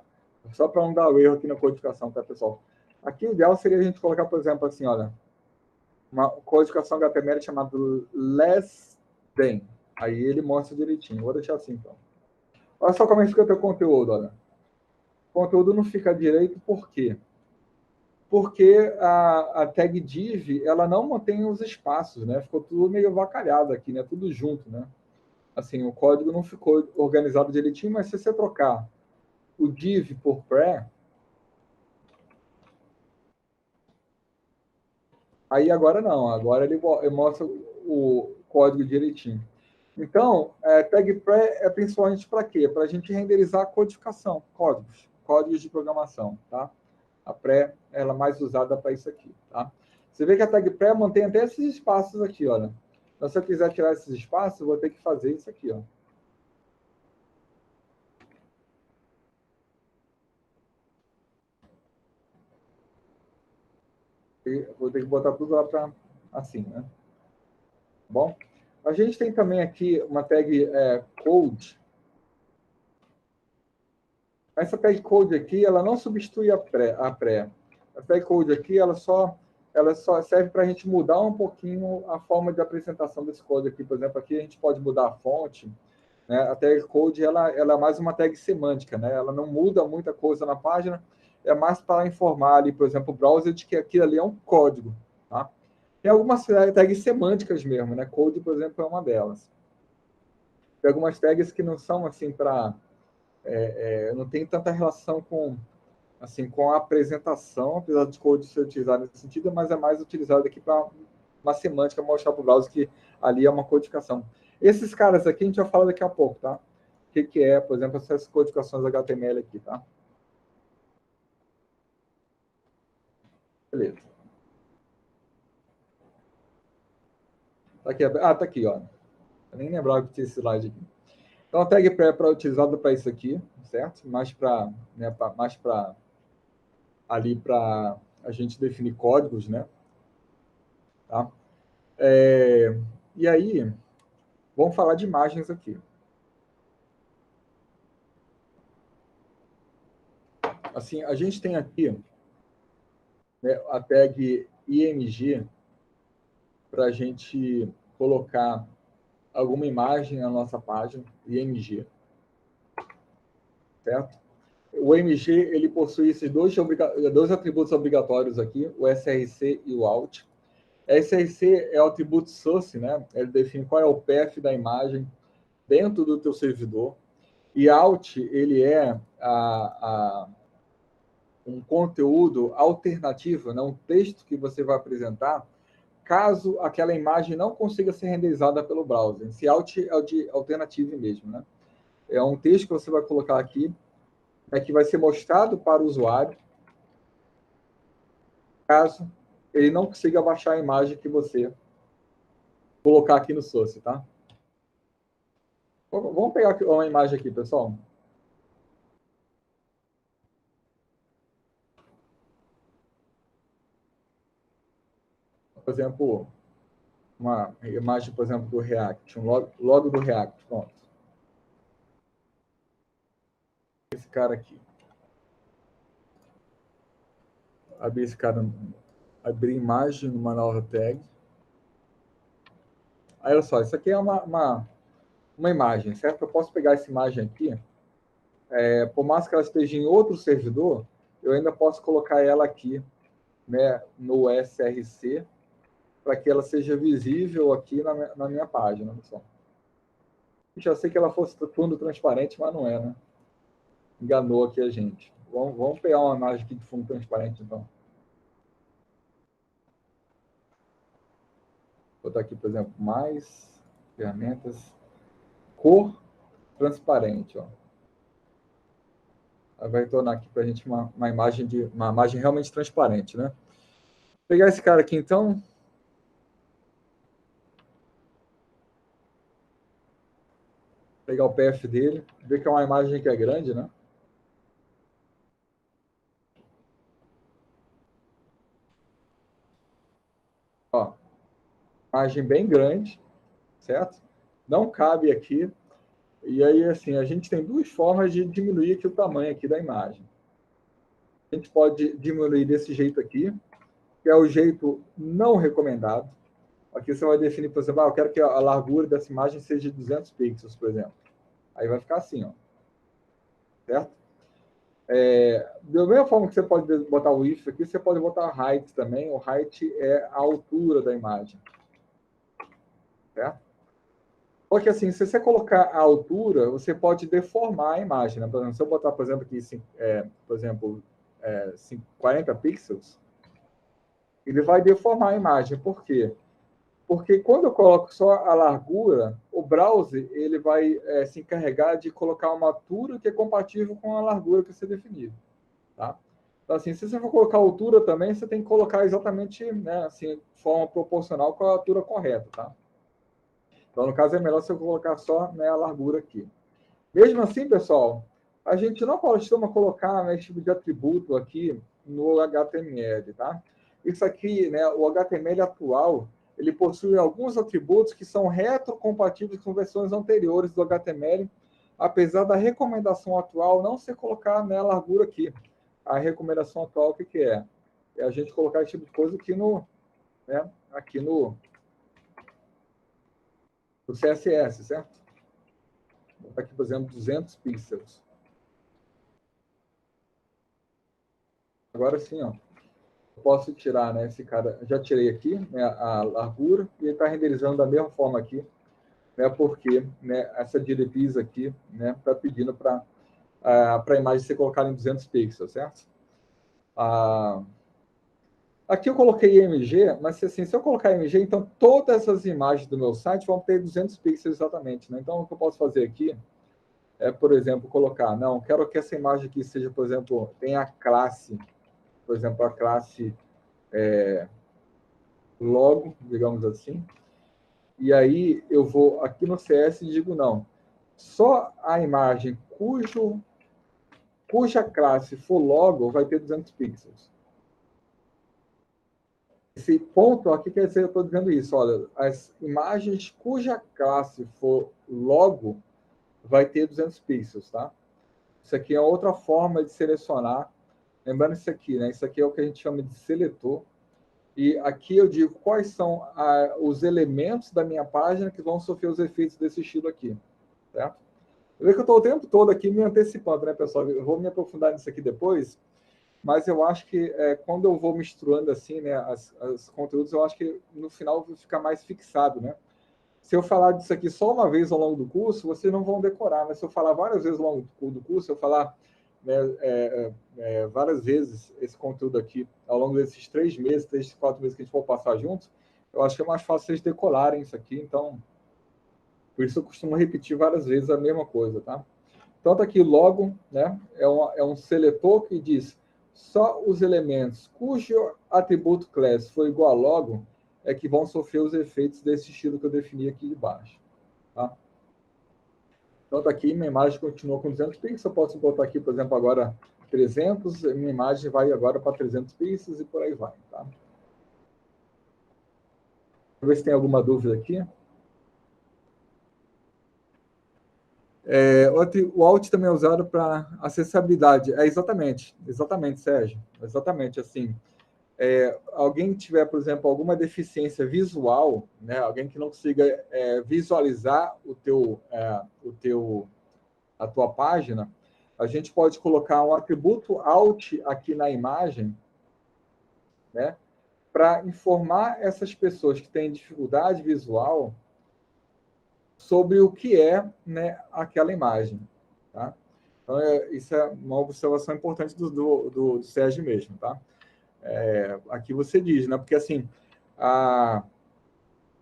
não dar o erro aqui na codificação, tá, pessoal? Aqui o ideal seria a gente colocar, por exemplo, assim, olha, uma codificação HTML chamada less than. Aí ele mostra direitinho. Vou deixar assim, então. Olha só como é que fica o teu conteúdo, olha. O conteúdo não fica direito, por quê? Porque a tag div, ela não mantém os espaços, né? Ficou tudo meio avacalhado aqui, né? Tudo junto, né? Assim, o código não ficou organizado direitinho, mas se você trocar o div por pré, aí agora não, agora ele mostra o código direitinho. Então, tag pré é principalmente para quê? Para a gente renderizar a codificação, códigos de programação, tá? A pré ela é mais usada para isso aqui, tá? Você vê que a tag pré mantém até esses espaços aqui, olha. Então, se eu quiser tirar esses espaços, eu vou ter que fazer isso aqui, ó. E vou ter que botar tudo lá para assim, né? Bom, a gente tem também aqui uma tag code. Essa tag code aqui, ela não substitui a pré. A tag code aqui, ela só serve para a gente mudar um pouquinho a forma de apresentação desse código aqui. Por exemplo, aqui a gente pode mudar a fonte. Né? A tag code, ela é mais uma tag semântica, né? Ela não muda muita coisa na página, é mais para informar ali, por exemplo, o browser de que aquilo ali é um código, tá? Tem algumas tags semânticas mesmo, né? Code, por exemplo, é uma delas. Tem algumas tags que não são assim para não tem tanta relação com a apresentação, apesar de code ser utilizado nesse sentido, mas é mais utilizado aqui para uma semântica, mostrar para o browser que ali é uma codificação. Esses caras aqui a gente vai falar daqui a pouco, tá? O que é, por exemplo, essas codificações HTML aqui, tá? Beleza. Tá aqui, tá aqui, ó. Eu nem lembrava que tinha esse slide aqui. Então, a tag prep é utilizada para isso aqui, certo? Mais para ali para a gente definir códigos, né? Tá? E aí, vamos falar de imagens aqui. Assim, a gente tem aqui, né, a tag img para a gente colocar alguma imagem na nossa página, img, certo? O img ele possui esses dois atributos obrigatórios aqui, o src e o alt. src é o atributo source, né? Ele define qual é o path da imagem dentro do teu servidor. E alt, ele é um conteúdo alternativo, né? Um texto que você vai apresentar, caso aquela imagem não consiga ser renderizada pelo browser. Esse alt é o de alternative mesmo, né? É um texto que você vai colocar aqui, que vai ser mostrado para o usuário, caso ele não consiga baixar a imagem que você colocar aqui no source, tá? Vamos pegar uma imagem aqui, pessoal. Por exemplo, uma imagem, por exemplo, do React, um logo do React, pronto. Esse cara aqui. Abrir esse cara, abrir imagem numa nova tag. Aí, olha só, isso aqui é uma imagem, certo? Eu posso pegar essa imagem aqui, por mais que ela esteja em outro servidor, eu ainda posso colocar ela aqui, né, no src, para que ela seja visível aqui na minha página, pessoal. Já sei que ela fosse fundo transparente, mas não é, né? Enganou aqui a gente. Vamos pegar uma imagem aqui de fundo transparente, então. Vou botar aqui, por exemplo, mais ferramentas, cor transparente, ó. Vai tornar aqui para a gente uma imagem realmente transparente, né? Vou pegar esse cara aqui, então. pegar o PF dele, ver que é uma imagem que é grande, né? Ó, imagem bem grande, certo? Não cabe aqui. E aí, assim, a gente tem duas formas de diminuir aqui o tamanho aqui da imagem. A gente pode diminuir desse jeito aqui, que é o jeito não recomendado. Aqui você vai definir, por exemplo, eu quero que a largura dessa imagem seja 200 pixels, por exemplo. Aí vai ficar assim, ó. Certo? Da mesma forma que você pode botar o if aqui, você pode botar height também. O height é a altura da imagem. Certo? Porque assim, se você colocar a altura, você pode deformar a imagem. Né? Por exemplo, se eu botar, por exemplo, aqui, 40 pixels, ele vai deformar a imagem. Por quê? Porque quando eu coloco só a largura, o browser ele vai se encarregar de colocar uma altura que é compatível com a largura que você definiu. Tá? Então, assim, se você for colocar a altura também, você tem que colocar exatamente, né, assim, de forma proporcional com a altura correta. Tá? Então, no caso, é melhor você colocar só, né, a largura aqui. Mesmo assim, pessoal, a gente não costuma colocar, né, esse tipo de atributo aqui no HTML, tá? Isso aqui, né, o HTML atual, ele possui alguns atributos que são retrocompatíveis com versões anteriores do HTML, apesar da recomendação atual não ser colocar, né, a largura aqui. A recomendação atual, o que é? É a gente colocar esse tipo de coisa aqui no CSS, certo? Vou botar aqui, por exemplo, 200 pixels. Agora sim, ó. Eu posso tirar, né, esse cara, já tirei aqui, né, a largura, e ele está renderizando da mesma forma aqui, né, porque, né, essa diretriz aqui, né, está pedindo para a imagem ser colocada em 200 pixels, certo? Aqui eu coloquei IMG, mas assim, se eu colocar IMG, então todas as imagens do meu site vão ter 200 pixels exatamente, né? Então, o que eu posso fazer aqui é, por exemplo, colocar, não, quero que essa imagem aqui seja, por exemplo, tenha a classe, por exemplo, a classe logo, digamos assim, e aí eu vou aqui no CS e digo, não, só a imagem cuja classe for logo vai ter 200 pixels. Esse ponto aqui quer dizer, eu estou dizendo isso, olha, as imagens cuja classe for logo vai ter 200 pixels, tá? Isso aqui é outra forma de selecionar. Lembrando isso aqui, né? Isso aqui é o que a gente chama de seletor. E aqui eu digo quais são os elementos da minha página que vão sofrer os efeitos desse estilo aqui, certo? Eu vejo que eu estou o tempo todo aqui me antecipando, né, pessoal? Eu vou me aprofundar nisso aqui depois, mas eu acho que quando eu vou misturando assim, né, as conteúdos, eu acho que no final fica mais fixado, né? Se eu falar disso aqui só uma vez ao longo do curso, vocês não vão decorar, mas se eu falar várias vezes ao longo do curso, se eu falar, né, várias vezes esse conteúdo aqui ao longo desses 3 meses, 4 meses que a gente for passar juntos, eu acho que é mais fácil vocês decorarem isso aqui, então por isso eu costumo repetir várias vezes a mesma coisa, tá? Então, tá aqui logo, né? É um seletor que diz só os elementos cujo atributo class for igual a logo é que vão sofrer os efeitos desse estilo que eu defini aqui de baixo, tá? Então, tá aqui, minha imagem continua com 200 pixels, eu posso botar aqui, por exemplo, agora 300, minha imagem vai agora para 300 pixels e por aí vai, tá? Vamos ver se tem alguma dúvida aqui. O Alt também é usado para acessibilidade. Exatamente, Sérgio. Exatamente, assim. Alguém que tiver, por exemplo, alguma deficiência visual, né, alguém que não consiga visualizar a tua página, a gente pode colocar um atributo Alt aqui na imagem, né, para informar essas pessoas que têm dificuldade visual sobre o que é, né, aquela imagem. Tá? Então, isso é uma observação importante do Sérgio mesmo. Tá? Aqui você diz, né? Porque assim,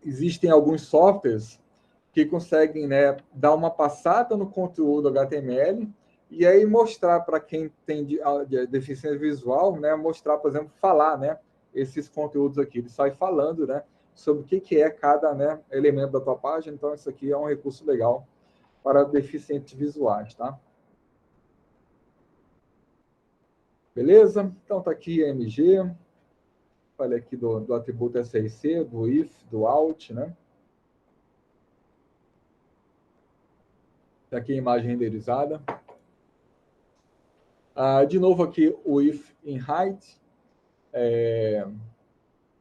existem alguns softwares que conseguem, né, dar uma passada no conteúdo HTML e aí mostrar para quem tem deficiência visual, né, mostrar, por exemplo, falar, né, esses conteúdos aqui. Ele sai falando, né, sobre o que é cada, né, elemento da tua página. Então, isso aqui é um recurso legal para deficientes visuais, tá? Beleza? Então, está aqui a MG. Falei aqui do atributo SRC, do if, do out, né? Está aqui a imagem renderizada. De novo aqui o if in height.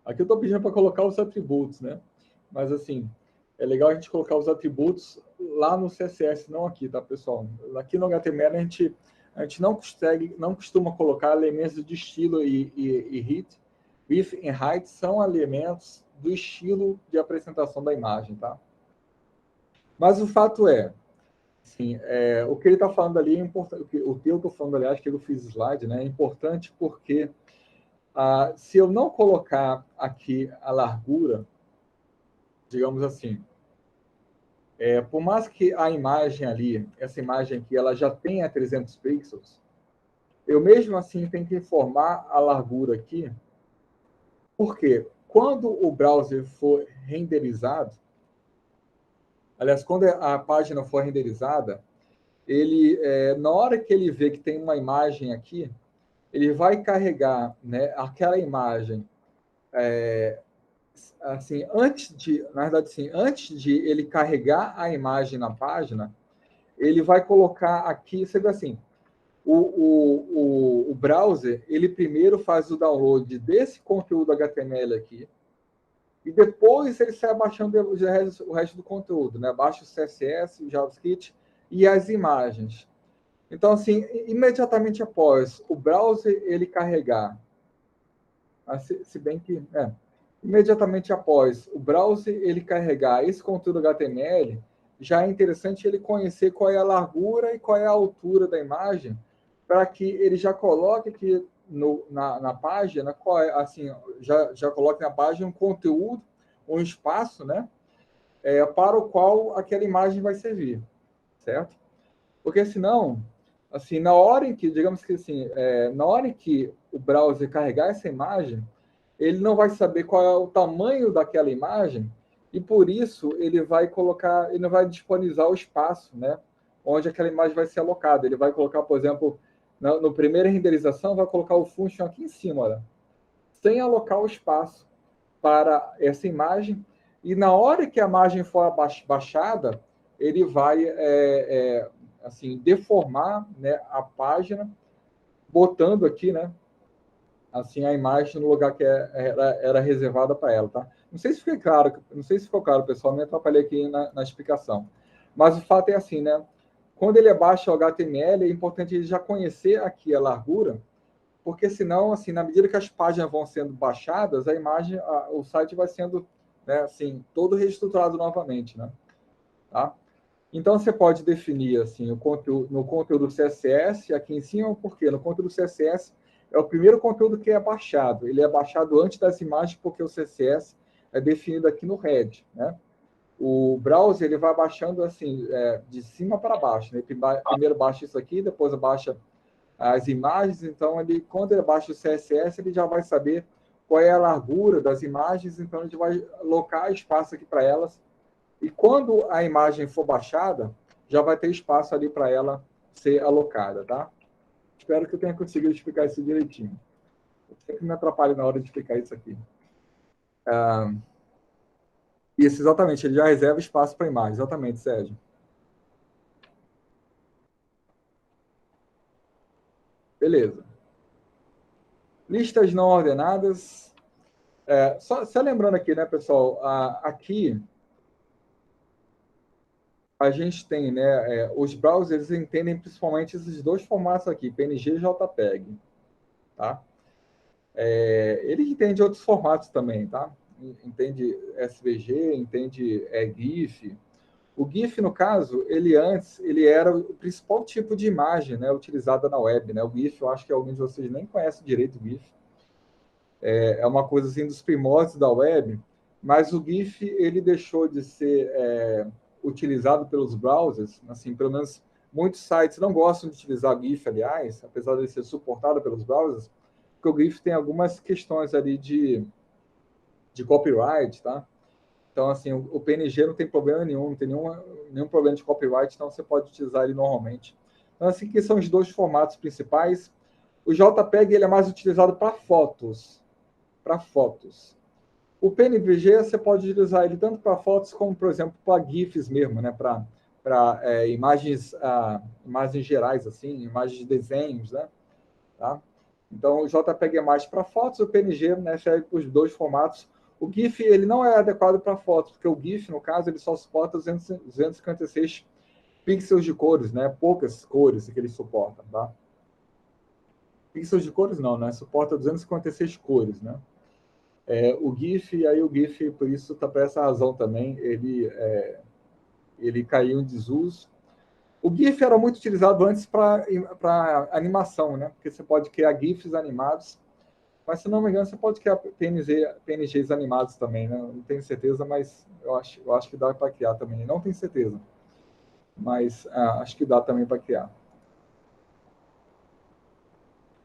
Aqui eu estou pedindo para colocar os atributos, né? Mas, assim, é legal a gente colocar os atributos lá no CSS, não aqui, tá, pessoal? Aqui no HTML a gente não costuma colocar elementos de estilo e hit. Width e height são elementos do estilo de apresentação da imagem, tá? Mas o fato é, assim, o que ele está falando ali é importante. O que eu estou falando, aliás, que eu fiz slide, né? É importante porque se eu não colocar aqui a largura, digamos assim, por mais que a imagem ali, essa imagem aqui, ela já tenha 300 pixels, eu mesmo assim tenho que informar a largura aqui, porque quando o browser for renderizado, aliás, quando a página for renderizada, ele, na hora que ele vê que tem uma imagem aqui, ele vai carregar, né, aquela imagem, assim, na verdade, assim, antes de ele carregar a imagem na página, ele vai colocar aqui, você vê assim, o browser, ele primeiro faz o download desse conteúdo HTML aqui, e depois ele sai baixando o resto do conteúdo, né? Baixa o CSS, o JavaScript e as imagens. Então, assim, imediatamente após o browser ele carregar, se bem que, imediatamente após o browser ele carregar esse conteúdo HTML, já é interessante ele conhecer qual é a largura e qual é a altura da imagem, para que ele já coloque aqui na página, assim, já coloque na página um conteúdo, um espaço, né, para o qual aquela imagem vai servir, certo? Porque senão, assim, na hora em que, digamos que assim, na hora em que o browser carregar essa imagem, ele não vai saber qual é o tamanho daquela imagem e por isso ele não vai disponibilizar o espaço, né, onde aquela imagem vai ser alocada. Ele vai colocar, por exemplo, no primeira renderização, vai colocar o function aqui em cima, olha, sem alocar o espaço para essa imagem. E na hora que a imagem for baixada, ele vai assim deformar, né, a página, botando aqui, né, assim a imagem no lugar que era reservada para ela, tá? Não sei se ficou claro, pessoal, me atrapalhei aqui na explicação. Mas o fato é assim, né? Quando ele abaixa o HTML, é importante ele já conhecer aqui a largura, porque senão, assim, na medida que as páginas vão sendo baixadas, a imagem, o site vai sendo, né, assim, todo reestruturado novamente, né? Tá? Então, você pode definir, assim, o conteúdo, no conteúdo CSS, aqui em cima, porque no conteúdo CSS é o primeiro conteúdo que é baixado. Ele é baixado antes das imagens, porque o CSS é definido aqui no head, né? O browser, ele vai baixando, assim, de cima para baixo, né? Primeiro baixa isso aqui, depois baixa as imagens, então quando ele baixa o CSS, ele já vai saber qual é a largura das imagens, então ele vai alocar espaço aqui para elas, e quando a imagem for baixada, já vai ter espaço ali para ela ser alocada, tá? Espero que eu tenha conseguido explicar isso direitinho. Eu sempre me atrapalho na hora de explicar isso aqui. Isso, exatamente, ele já reserva espaço para a imagem, exatamente, Sérgio. Beleza. Listas não ordenadas. Só lembrando aqui, né, pessoal, aqui a gente tem, né, os browsers entendem principalmente esses dois formatos aqui, PNG e JPEG, tá? Ele entende outros formatos também, tá? Entende SVG, entende GIF. O GIF, no caso, ele era o principal tipo de imagem, né, utilizada na web, né? O GIF, eu acho que alguns de vocês nem conhecem direito o GIF. É uma coisa assim dos primórdios da web, mas o GIF ele deixou de ser utilizado pelos browsers, assim, pelo menos muitos sites não gostam de utilizar GIF, aliás, apesar de ser suportado pelos browsers, porque o GIF tem algumas questões ali de copyright, tá? Então, assim, o PNG não tem problema nenhum, não tem nenhum problema de copyright, então você pode utilizar ele normalmente. Então, assim, que são os dois formatos principais. O JPEG ele é mais utilizado para fotos. Para fotos. O PNG você pode utilizar ele tanto para fotos como, por exemplo, para GIFs mesmo, né? Para imagens gerais, assim, imagens de desenhos, né? Tá? Então, o JPEG é mais para fotos, o PNG, né, serve para os dois formatos. O GIF ele não é adequado para fotos, porque o GIF, no caso, ele só suporta 256 pixels de cores, né? Poucas cores que ele suporta, tá? Pixels de cores não, né? Suporta 256 cores, né? O GIF, aí o GIF, por isso, tá por essa razão também, ele caiu em desuso. O GIF era muito utilizado antes para animação, né? Porque você pode criar GIFs animados, mas se não me engano, você pode criar PNGs animados também, né? Não tenho certeza, mas eu acho que dá para criar também. Não tenho certeza, mas acho que dá também para criar.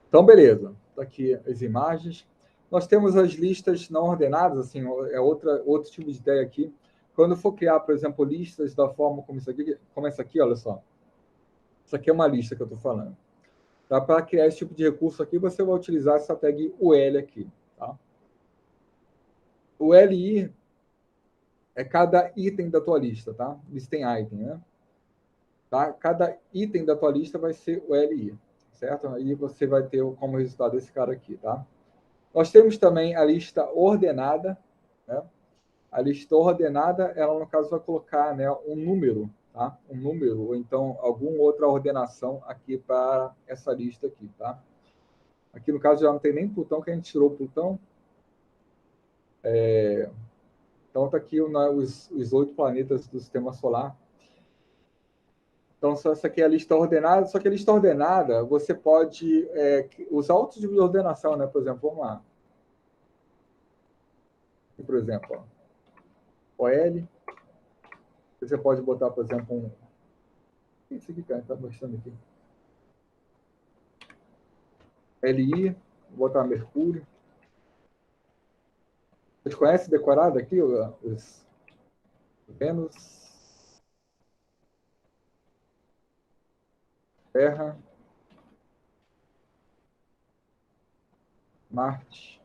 Então, beleza. Tá aqui as imagens. Nós temos as listas não ordenadas, assim, outro tipo de ideia aqui. Quando eu for criar, por exemplo, listas da forma como essa aqui, olha só. Isso aqui é uma lista que eu estou falando. Tá? Para criar esse tipo de recurso aqui, você vai utilizar essa tag UL aqui. Tá? O LI é cada item da tua lista, tá? Listing item, né? Tá? Cada item da tua lista vai ser o LI, certo? Aí você vai ter como resultado esse cara aqui, tá? Nós temos também a lista ordenada, né? A lista ordenada, ela no caso vai colocar, né, um número, tá? Um número ou então alguma outra ordenação aqui para essa lista aqui, tá? Aqui no caso já não tem nem Plutão, que a gente tirou o Plutão. Então tá aqui os 8 planetas do Sistema Solar. Então, essa aqui é a lista ordenada, só que a lista ordenada, você pode usar outros tipos de ordenação, né? Por exemplo, vamos lá. Aqui, por exemplo, ó, OL. Você pode botar, por exemplo, um... O que é isso aqui, cara? Está mostrando aqui. LI, vou botar Mercúrio. Vocês conhecem decorado aqui os Vênus, Terra, Marte,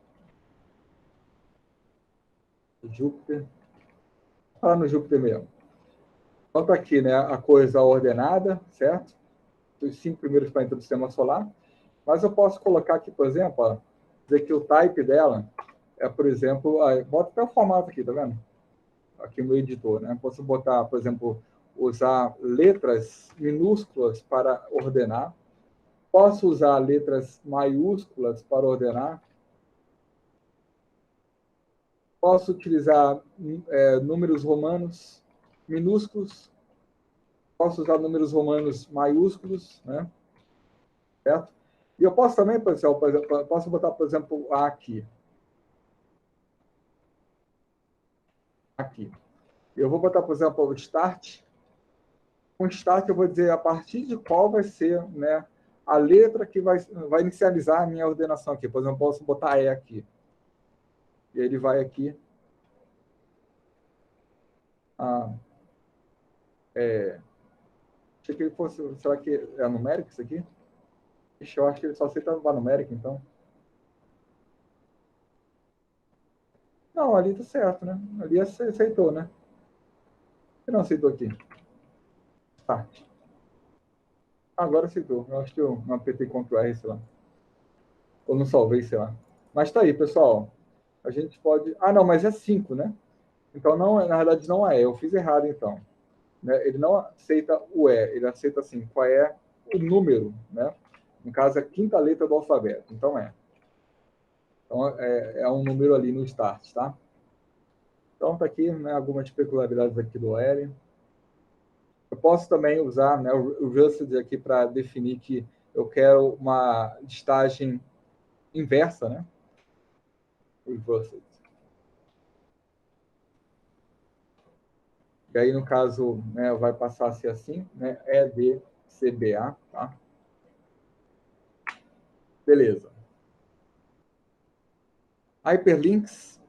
Júpiter. Fala no Júpiter mesmo. Então tá aqui, né, a coisa ordenada, certo? Os 5 primeiros planetas do Sistema Solar. Mas eu posso colocar aqui, por exemplo, ó, dizer que o type dela é, por exemplo, bota até o formato aqui, tá vendo? Aqui no editor, né? Posso botar, por exemplo, usar letras minúsculas para ordenar. Posso usar letras maiúsculas para ordenar. Posso utilizar números romanos minúsculos. Posso usar números romanos maiúsculos, né? Certo? E eu posso também, pessoal, por exemplo, posso botar, por exemplo, aqui. Aqui. Eu vou botar, por exemplo, o start. Com start, eu vou dizer a partir de qual vai ser, né, a letra que vai inicializar a minha ordenação aqui. Por exemplo, eu posso botar E aqui. E ele vai aqui. Achei que ele fosse. Será que é numérico isso aqui? Ixi, eu acho que ele só aceita numérico, então. Não, ali tá certo, né? Ali aceitou, né? Por que não aceitou aqui? Start. Agora aceitou. Eu acho que eu não apertei Ctrl R, sei lá. Ou não salvei, sei lá. Mas tá aí, pessoal. A gente pode. Ah, não, mas é 5, né? Então, não, na verdade, não é. Eu fiz errado, então. Né? Ele não aceita o E. Ele aceita assim, qual é o número, né? No caso, é a quinta letra do alfabeto. Então, é. Então, é um número ali no start, tá? Então, tá aqui, né, algumas peculiaridades aqui do OL. Eu posso também usar, né, o Rusted aqui para definir que eu quero uma listagem inversa, né? Reversed. E aí, no caso, né, vai passar a ser assim, né? EDCBA, tá? Beleza. Hyperlinks.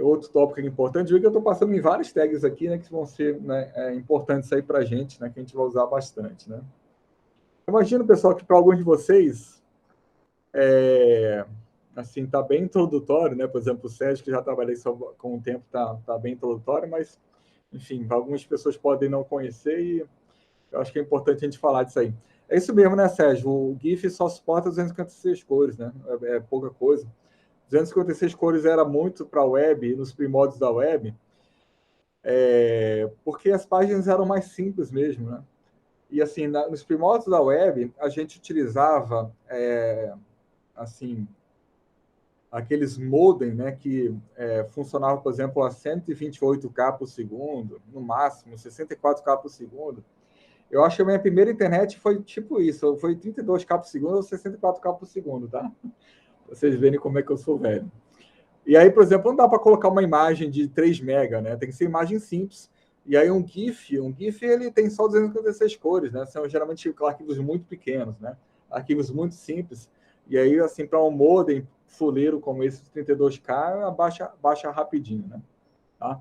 Outro tópico importante, viu que eu estou passando em várias tags aqui, né, que vão ser, né, importantes aí para a gente, né, que a gente vai usar bastante, né. Imagino, pessoal, que para alguns de vocês, assim, está bem introdutório, né, por exemplo, o Sérgio, que já trabalhei só com um tempo, tá bem introdutório, mas, enfim, algumas pessoas podem não conhecer e eu acho que é importante a gente falar disso aí. É isso mesmo, né, Sérgio? O GIF só suporta 256 cores, né? É pouca coisa. 256 cores era muito para a web, nos primórdios da web, porque as páginas eram mais simples mesmo, né? E assim, nos primórdios da web, a gente utilizava, assim, aqueles modem, né, que funcionavam, por exemplo, a 128K por segundo, no máximo, 64K por segundo. Eu acho que a minha primeira internet foi tipo isso, foi 32K por segundo ou 64K por segundo, tá? Pra vocês verem como é que eu sou velho. E aí, por exemplo, não dá para colocar uma imagem de 3 mega, né? Tem que ser imagem simples. E aí um GIF ele tem só 256 cores, né? São geralmente arquivos muito pequenos, né? Arquivos muito simples. E aí, assim, para um modem fuleiro como esse 32K, baixa rapidinho, né? Tá?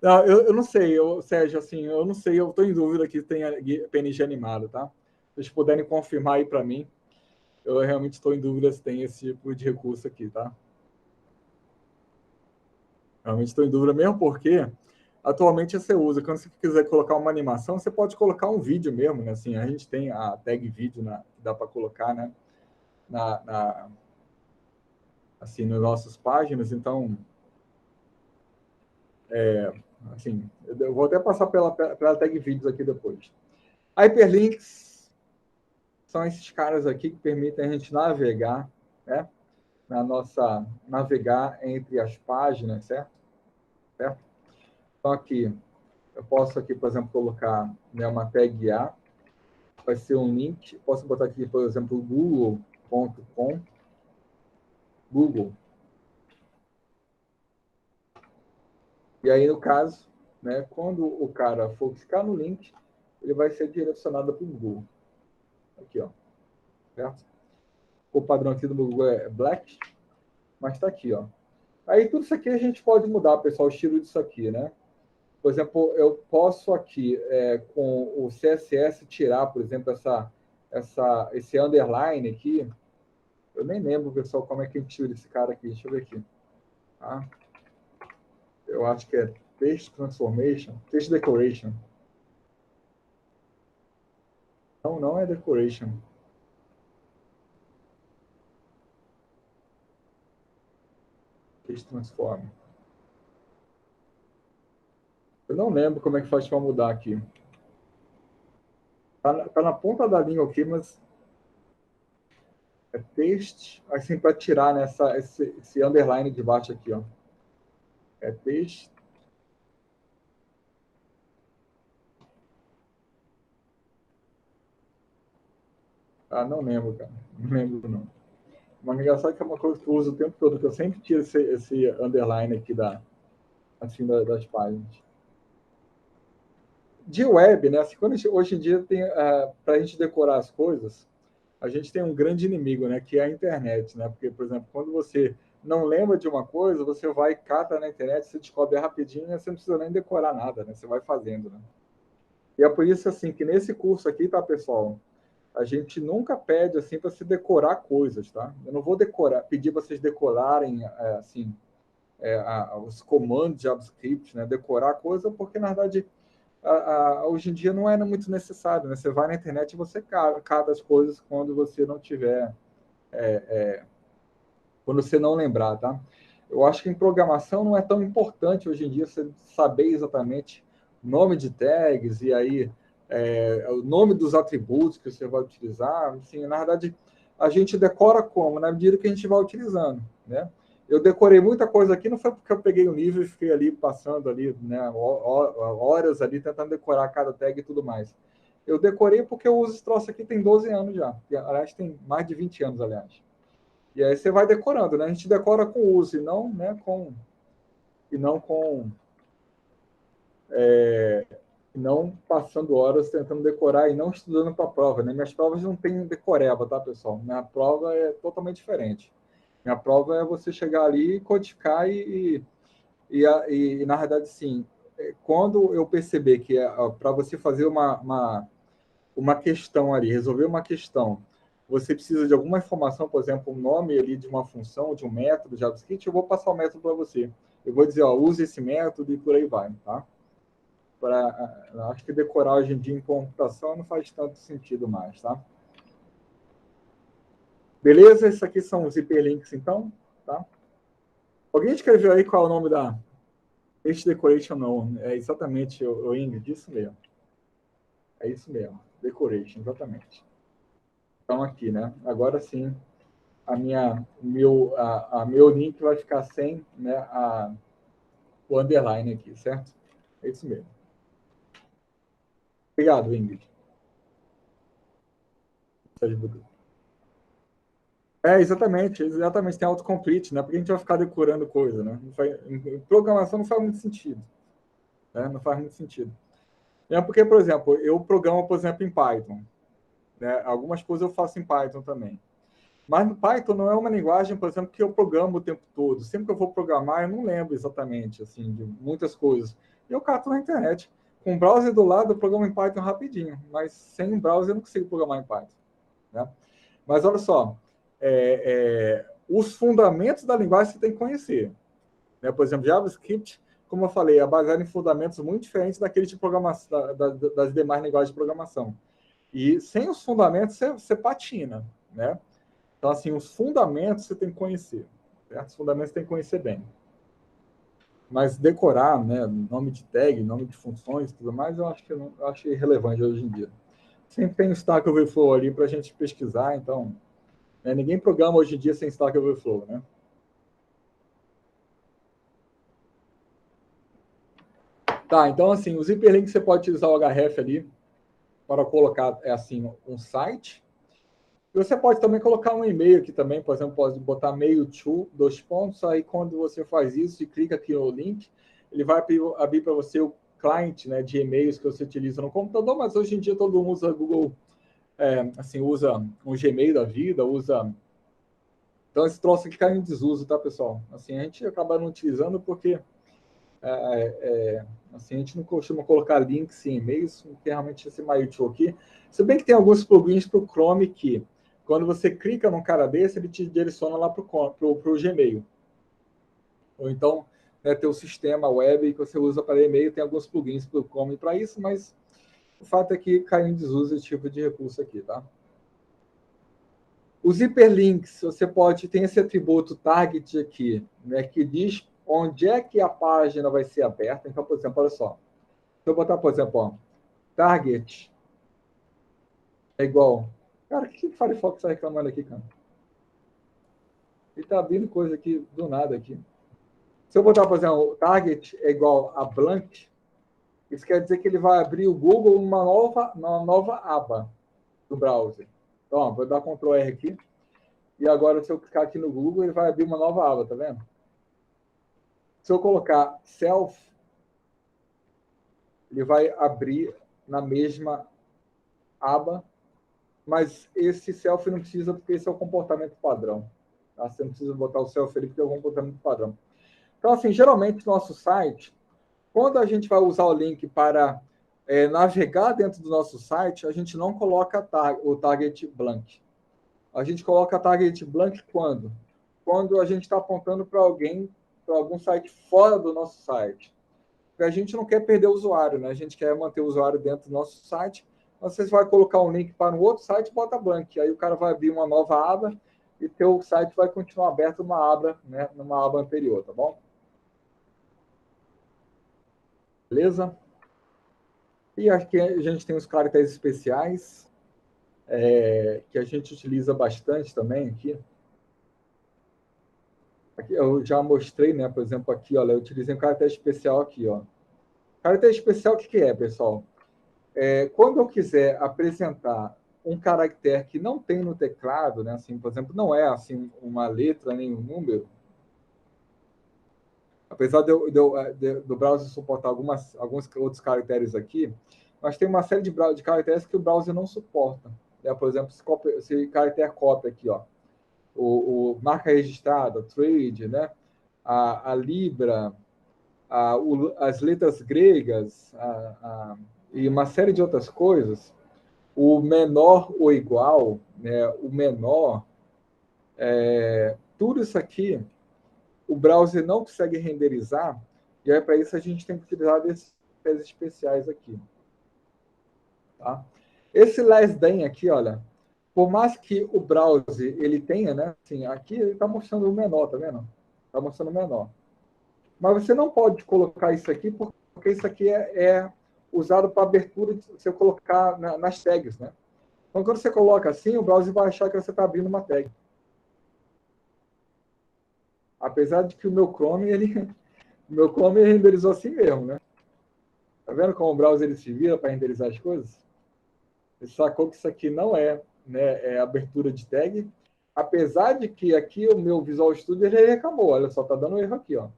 Não, eu não sei, Sérgio, assim, eu não sei, eu estou em dúvida que tenha PNG animado, tá? Se vocês puderem confirmar aí para mim, eu realmente estou em dúvida se tem esse tipo de recurso aqui, tá? Realmente estou em dúvida mesmo porque atualmente você usa, quando você quiser colocar uma animação, você pode colocar um vídeo mesmo, né? Assim, a gente tem a tag vídeo que dá para colocar, né? Na, na, assim, nas nossas páginas, então, assim, eu vou até passar pela tag vídeos aqui depois. Hyperlinks são esses caras aqui que permitem a gente navegar, né? Navegar entre as páginas, certo? Certo? Então aqui, eu posso aqui, por exemplo, colocar, né, uma tag A, vai ser um link, posso botar aqui, por exemplo, google.com, Google. E aí, no caso, né, quando o cara for clicar no link, ele vai ser direcionado para o Google. Aqui, ó. Certo? O padrão aqui do Google é Black, mas está aqui, ó. Aí tudo isso aqui a gente pode mudar, pessoal, o estilo disso aqui, né? Por exemplo, eu posso aqui, com o CSS, tirar, por exemplo, esse underline aqui. Eu nem lembro, pessoal, como é que a gente tira esse cara aqui. Deixa eu ver aqui. Tá? Eu acho que é Text Transformation, Text Decoration. Não, não é Decoration. Text Transform. Eu não lembro como é que faz para mudar aqui. Tá na ponta da língua aqui, mas é text, assim, para tirar esse underline de baixo aqui, ó. É text. Ah, não lembro, cara. Não lembro, não. Mas engraçado que é uma coisa que eu uso o tempo todo, que eu sempre tiro esse underline aqui assim, das páginas. De web, né? Assim, hoje em dia tem, para a gente decorar as coisas, a gente tem um grande inimigo, né? Que é a internet, né? Porque, por exemplo, quando você não lembra de uma coisa, você vai, cata na internet, você descobre rapidinho, e você não precisa nem decorar nada, né? Você vai fazendo, né? E é por isso, assim, que nesse curso aqui, tá, pessoal? A gente nunca pede, assim, para se decorar coisas, tá? Eu não vou pedir para vocês decorarem, assim, os comandos de JavaScript, né? Decorar coisa, porque, na verdade, hoje em dia não é muito necessário, né? Você vai na internet e você cata as coisas quando você não tiver, quando você não lembrar, tá? Eu acho que em programação não é tão importante hoje em dia você saber exatamente o nome de tags e aí o nome dos atributos que você vai utilizar. Assim, na verdade, a gente decora como? Na medida que a gente vai utilizando, né? Eu decorei muita coisa aqui, não foi porque eu peguei o nível e fiquei ali passando ali, né, horas ali tentando decorar cada tag e tudo mais. Eu decorei porque eu uso esse troço aqui tem 12 anos já. Aliás, tem mais de 20 anos, aliás. E aí você vai decorando, né? A gente decora com uso e não, né, e não com não passando horas tentando decorar e não estudando para a prova, né? Minhas provas não têm decoreba, tá, pessoal? Minha prova é totalmente diferente. Minha prova é você chegar ali e codificar na verdade, sim, quando eu perceber que para você fazer uma questão ali, resolver uma questão, você precisa de alguma informação, por exemplo, o nome ali de uma função, de um método JavaScript, eu vou passar o método para você. Eu vou dizer, ó, use esse método e por aí vai, tá? Acho que decorar hoje em dia em computação não faz tanto sentido mais, tá? Beleza? Esses aqui são os hiperlinks, então, tá? Alguém escreveu aí qual é o nome da Page Decoration? Não, é exatamente o Ingrid, isso mesmo. É isso mesmo, Decoration, exatamente. Então, aqui, né? Agora sim, meu link vai ficar sem, né, o underline aqui, certo? É isso mesmo. Obrigado, Ingrid. Exatamente, tem autocomplete, né? Porque a gente vai ficar decorando coisa, né? Programação não faz muito sentido, né? Não faz muito sentido. É porque, por exemplo, eu programo, por exemplo, em Python, né? Algumas coisas eu faço em Python também. Mas no Python não é uma linguagem, por exemplo, que eu programo o tempo todo. Sempre que eu vou programar, eu não lembro exatamente, assim, de muitas coisas. E eu cato na internet. Com o browser do lado, eu programo em Python rapidinho. Mas sem um browser, eu não consigo programar em Python, né? Mas olha só, os fundamentos da linguagem você tem que conhecer, né? Por exemplo, JavaScript, como eu falei, é baseado em fundamentos muito diferentes daqueles de programação, das demais linguagens de programação. E sem os fundamentos, você patina, né? Então, assim, os fundamentos você tem que conhecer, certo? Os fundamentos você tem que conhecer bem. Mas decorar, né, nome de tag, nome de funções e tudo mais, eu acho irrelevante hoje em dia. Sempre tem o Stack Overflow ali para a gente pesquisar, então, né, ninguém programa hoje em dia sem Stack Overflow, né? Tá, então, assim, os hiperlinks você pode utilizar o href ali para colocar, assim, um site. E você pode também colocar um e-mail aqui também, por exemplo, pode botar mail to, dois pontos, aí quando você faz isso e clica aqui no link, ele vai abrir para você o client, né, de e-mails que você utiliza no computador, mas hoje em dia todo mundo usa Google, assim, usa um Gmail da vida, usa... Então esse troço aqui cai em desuso, tá, pessoal? Assim, a gente acaba não utilizando porque assim, a gente não costuma colocar links em e-mails, porque realmente esse MyUtil aqui. Se bem que tem alguns plugins para o Chrome que, quando você clica num cara desse, ele te direciona lá para o Gmail. Ou então, né, tem o sistema web que você usa para e-mail, tem alguns plugins para o Chrome para isso, mas o fato é que cai em desuso esse tipo de recurso aqui, tá? Os hiperlinks, você pode, tem esse atributo target aqui, né, que diz onde é que a página vai ser aberta. Então, por exemplo, olha só. Se eu botar, por exemplo, ó, target é igual. Cara, o que o Firefox está reclamando aqui, cara? Ele está abrindo coisa aqui do nada aqui. Se eu botar, por exemplo, target é igual a blank, isso quer dizer que ele vai abrir o Google numa nova aba do browser. Então, ó, vou dar Ctrl R aqui. E agora, se eu clicar aqui no Google, ele vai abrir uma nova aba, tá vendo? Se eu colocar self, ele vai abrir na mesma aba, mas esse self não precisa, porque esse é o comportamento padrão. Tá? Você não precisa botar o self ali, porque é o comportamento padrão. Então, assim, geralmente, nosso site, quando a gente vai usar o link para navegar dentro do nosso site, a gente não coloca o target blank. A gente coloca target blank quando? Quando a gente está apontando para alguém, para algum site fora do nosso site. Porque a gente não quer perder o usuário, né? A gente quer manter o usuário dentro do nosso site. Você vai colocar um link para um outro site, bota blank. Aí o cara vai abrir uma nova aba e teu site vai continuar aberto numa aba, né? Numa aba anterior, tá bom? Beleza? E aqui a gente tem os caracteres especiais, que a gente utiliza bastante também aqui. Aqui eu já mostrei, né? Por exemplo, aqui, olha, eu utilizei um caractere especial aqui, ó. Caractere especial, o que é, pessoal? Quando eu quiser apresentar um caractere que não tem no teclado, né? Assim, por exemplo, não é assim uma letra nem um número, apesar do browser suportar alguns outros caracteres aqui, mas tem uma série de caracteres que o browser não suporta. Né? Por exemplo, esse caractere copy aqui, ó. o marca registrada, trade, né? A Libra, as letras gregas e uma série de outras coisas, o menor ou igual, né? O menor, tudo isso aqui, o browser não consegue renderizar, e aí para isso a gente tem que utilizar esses especiais aqui. Tá? Esse less than aqui, olha, por mais que o browser ele tenha, né? Assim, aqui ele está mostrando o menor, tá vendo? Está mostrando o menor. Mas você não pode colocar isso aqui, porque isso aqui é usado para abertura de você colocar nas tags, né? Então, quando você coloca assim, o browser vai achar que você está abrindo uma tag. Apesar de que o meu Chrome, o meu Chrome renderizou assim mesmo, né? Tá vendo como o browser ele se vira para renderizar as coisas? Ele sacou que isso aqui não é, né, abertura de tag, apesar de que aqui o meu Visual Studio ele reclamou, olha só, tá dando erro aqui, ó.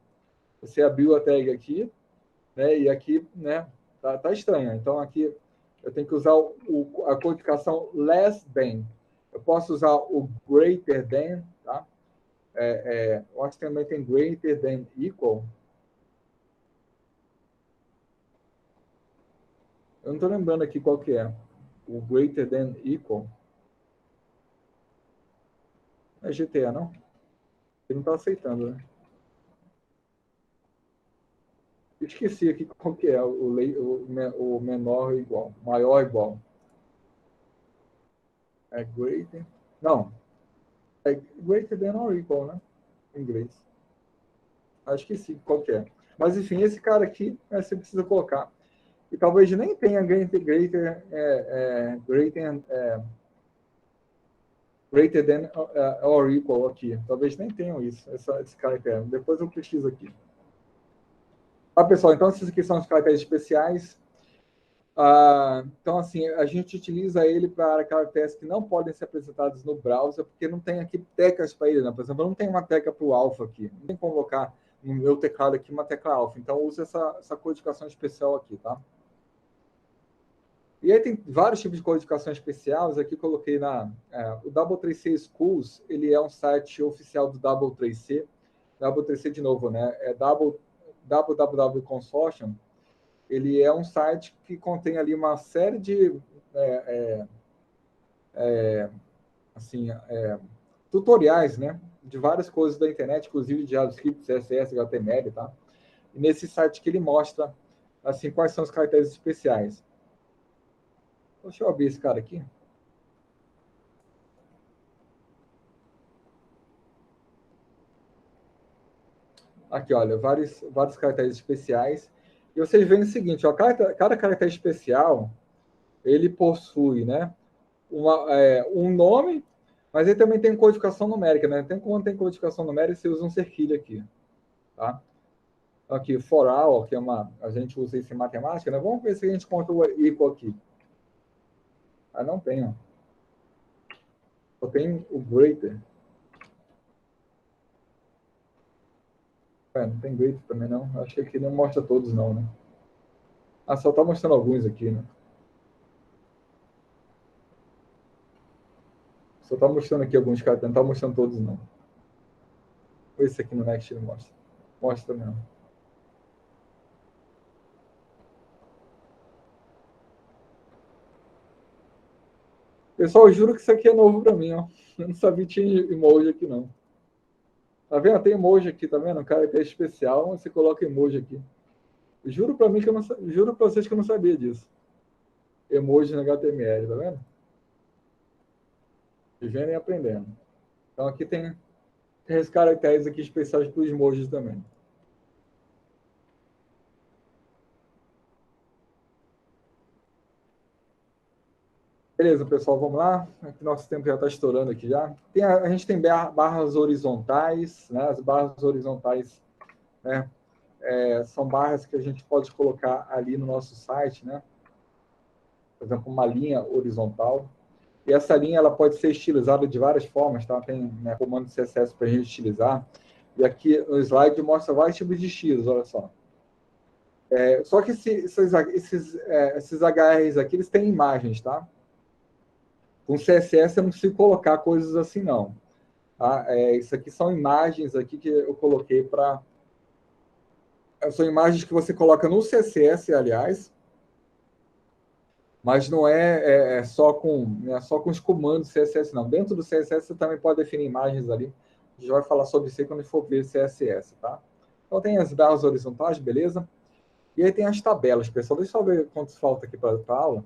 Você abriu a tag aqui, né, e aqui, né, tá estranho. Então aqui eu tenho que usar a codificação less than. Eu posso usar o greater than, tá? Eu acho que também tem greater than equal. Eu não estou lembrando aqui qual que é. O greater than equal. É GTA, não? Ele não está aceitando, né? Eu esqueci aqui qual que é o menor igual. Maior igual. É greater. Não. É greater than or equal, né? Em inglês. Acho que sim, qual que é. Mas, enfim, esse cara aqui, você precisa colocar. E talvez nem tenha greater than or equal aqui. Talvez nem tenham isso, esse caractere. Depois eu pesquiso aqui. Tá, pessoal? Então, esses aqui são os caracteres especiais. Então, assim, a gente utiliza ele para caracteres que não podem ser apresentados no browser, porque não tem aqui teclas para ele, né? Por exemplo, eu não tenho uma tecla para o alfa aqui. Não tem como colocar no meu teclado aqui uma tecla alfa. Então, eu uso essa codificação especial aqui, tá? E aí tem vários tipos de codificação especiais. Aqui coloquei o Double3C Schools, ele é um site oficial do Double3C. Double3C, de novo, né? É www Consortium. Ele é um site que contém ali uma série de tutoriais, né? De várias coisas da internet, inclusive de JavaScript, CSS, HTML, tá? E nesse site que ele mostra, assim, quais são os caracteres especiais. Deixa eu abrir esse cara aqui. Aqui, olha, vários caracteres especiais. E vocês veem o seguinte, ó, cada caractere especial, ele possui, né, um nome, mas ele também tem codificação numérica, né? Quando tem codificação numérica, você usa um cerquilho aqui, tá? Aqui, for all, que a gente usa isso em matemática, né? Vamos ver se a gente encontra o equal aqui. Não tem, ó. Só tem o greater. Não tem greater também, não. Acho que aqui não mostra todos, não, né? Só está mostrando alguns aqui, né? Só está mostrando aqui alguns caras, não está mostrando todos, não. Esse aqui no Next ele mostra. Mostra mesmo. Pessoal, eu juro que isso aqui é novo para mim, ó. Eu não sabia que tinha emoji aqui, não. Tá vendo? Tem emoji aqui, tá vendo? O cara que é especial, você coloca emoji aqui. Juro para mim que eu não, juro para vocês que eu não sabia disso. Emoji no HTML, tá vendo? Vivendo e aprendendo. Então aqui tem os caracteres aqui especiais para os emojis também. Beleza, pessoal, vamos lá. Aqui nosso tempo já está estourando aqui já. A gente tem barras horizontais, né? As barras horizontais, né? São barras que a gente pode colocar ali no nosso site, né? Por exemplo, uma linha horizontal. E essa linha ela pode ser estilizada de várias formas, tá? Tem, né, comando CSS para a gente estilizar. E aqui no slide mostra vários tipos de estilos, olha só. Só que esses HRs aqui, eles têm imagens, tá? Com CSS eu não consigo colocar coisas assim, não. Tá? Isso aqui são imagens aqui que eu coloquei para... São imagens que você coloca no CSS, aliás, mas não é só com os comandos CSS, não. Dentro do CSS você também pode definir imagens ali. A gente vai falar sobre isso aí quando for ver CSS, tá? Então tem as barras horizontais, beleza? E aí tem as tabelas, pessoal. Deixa eu ver quantos falta aqui para a aula.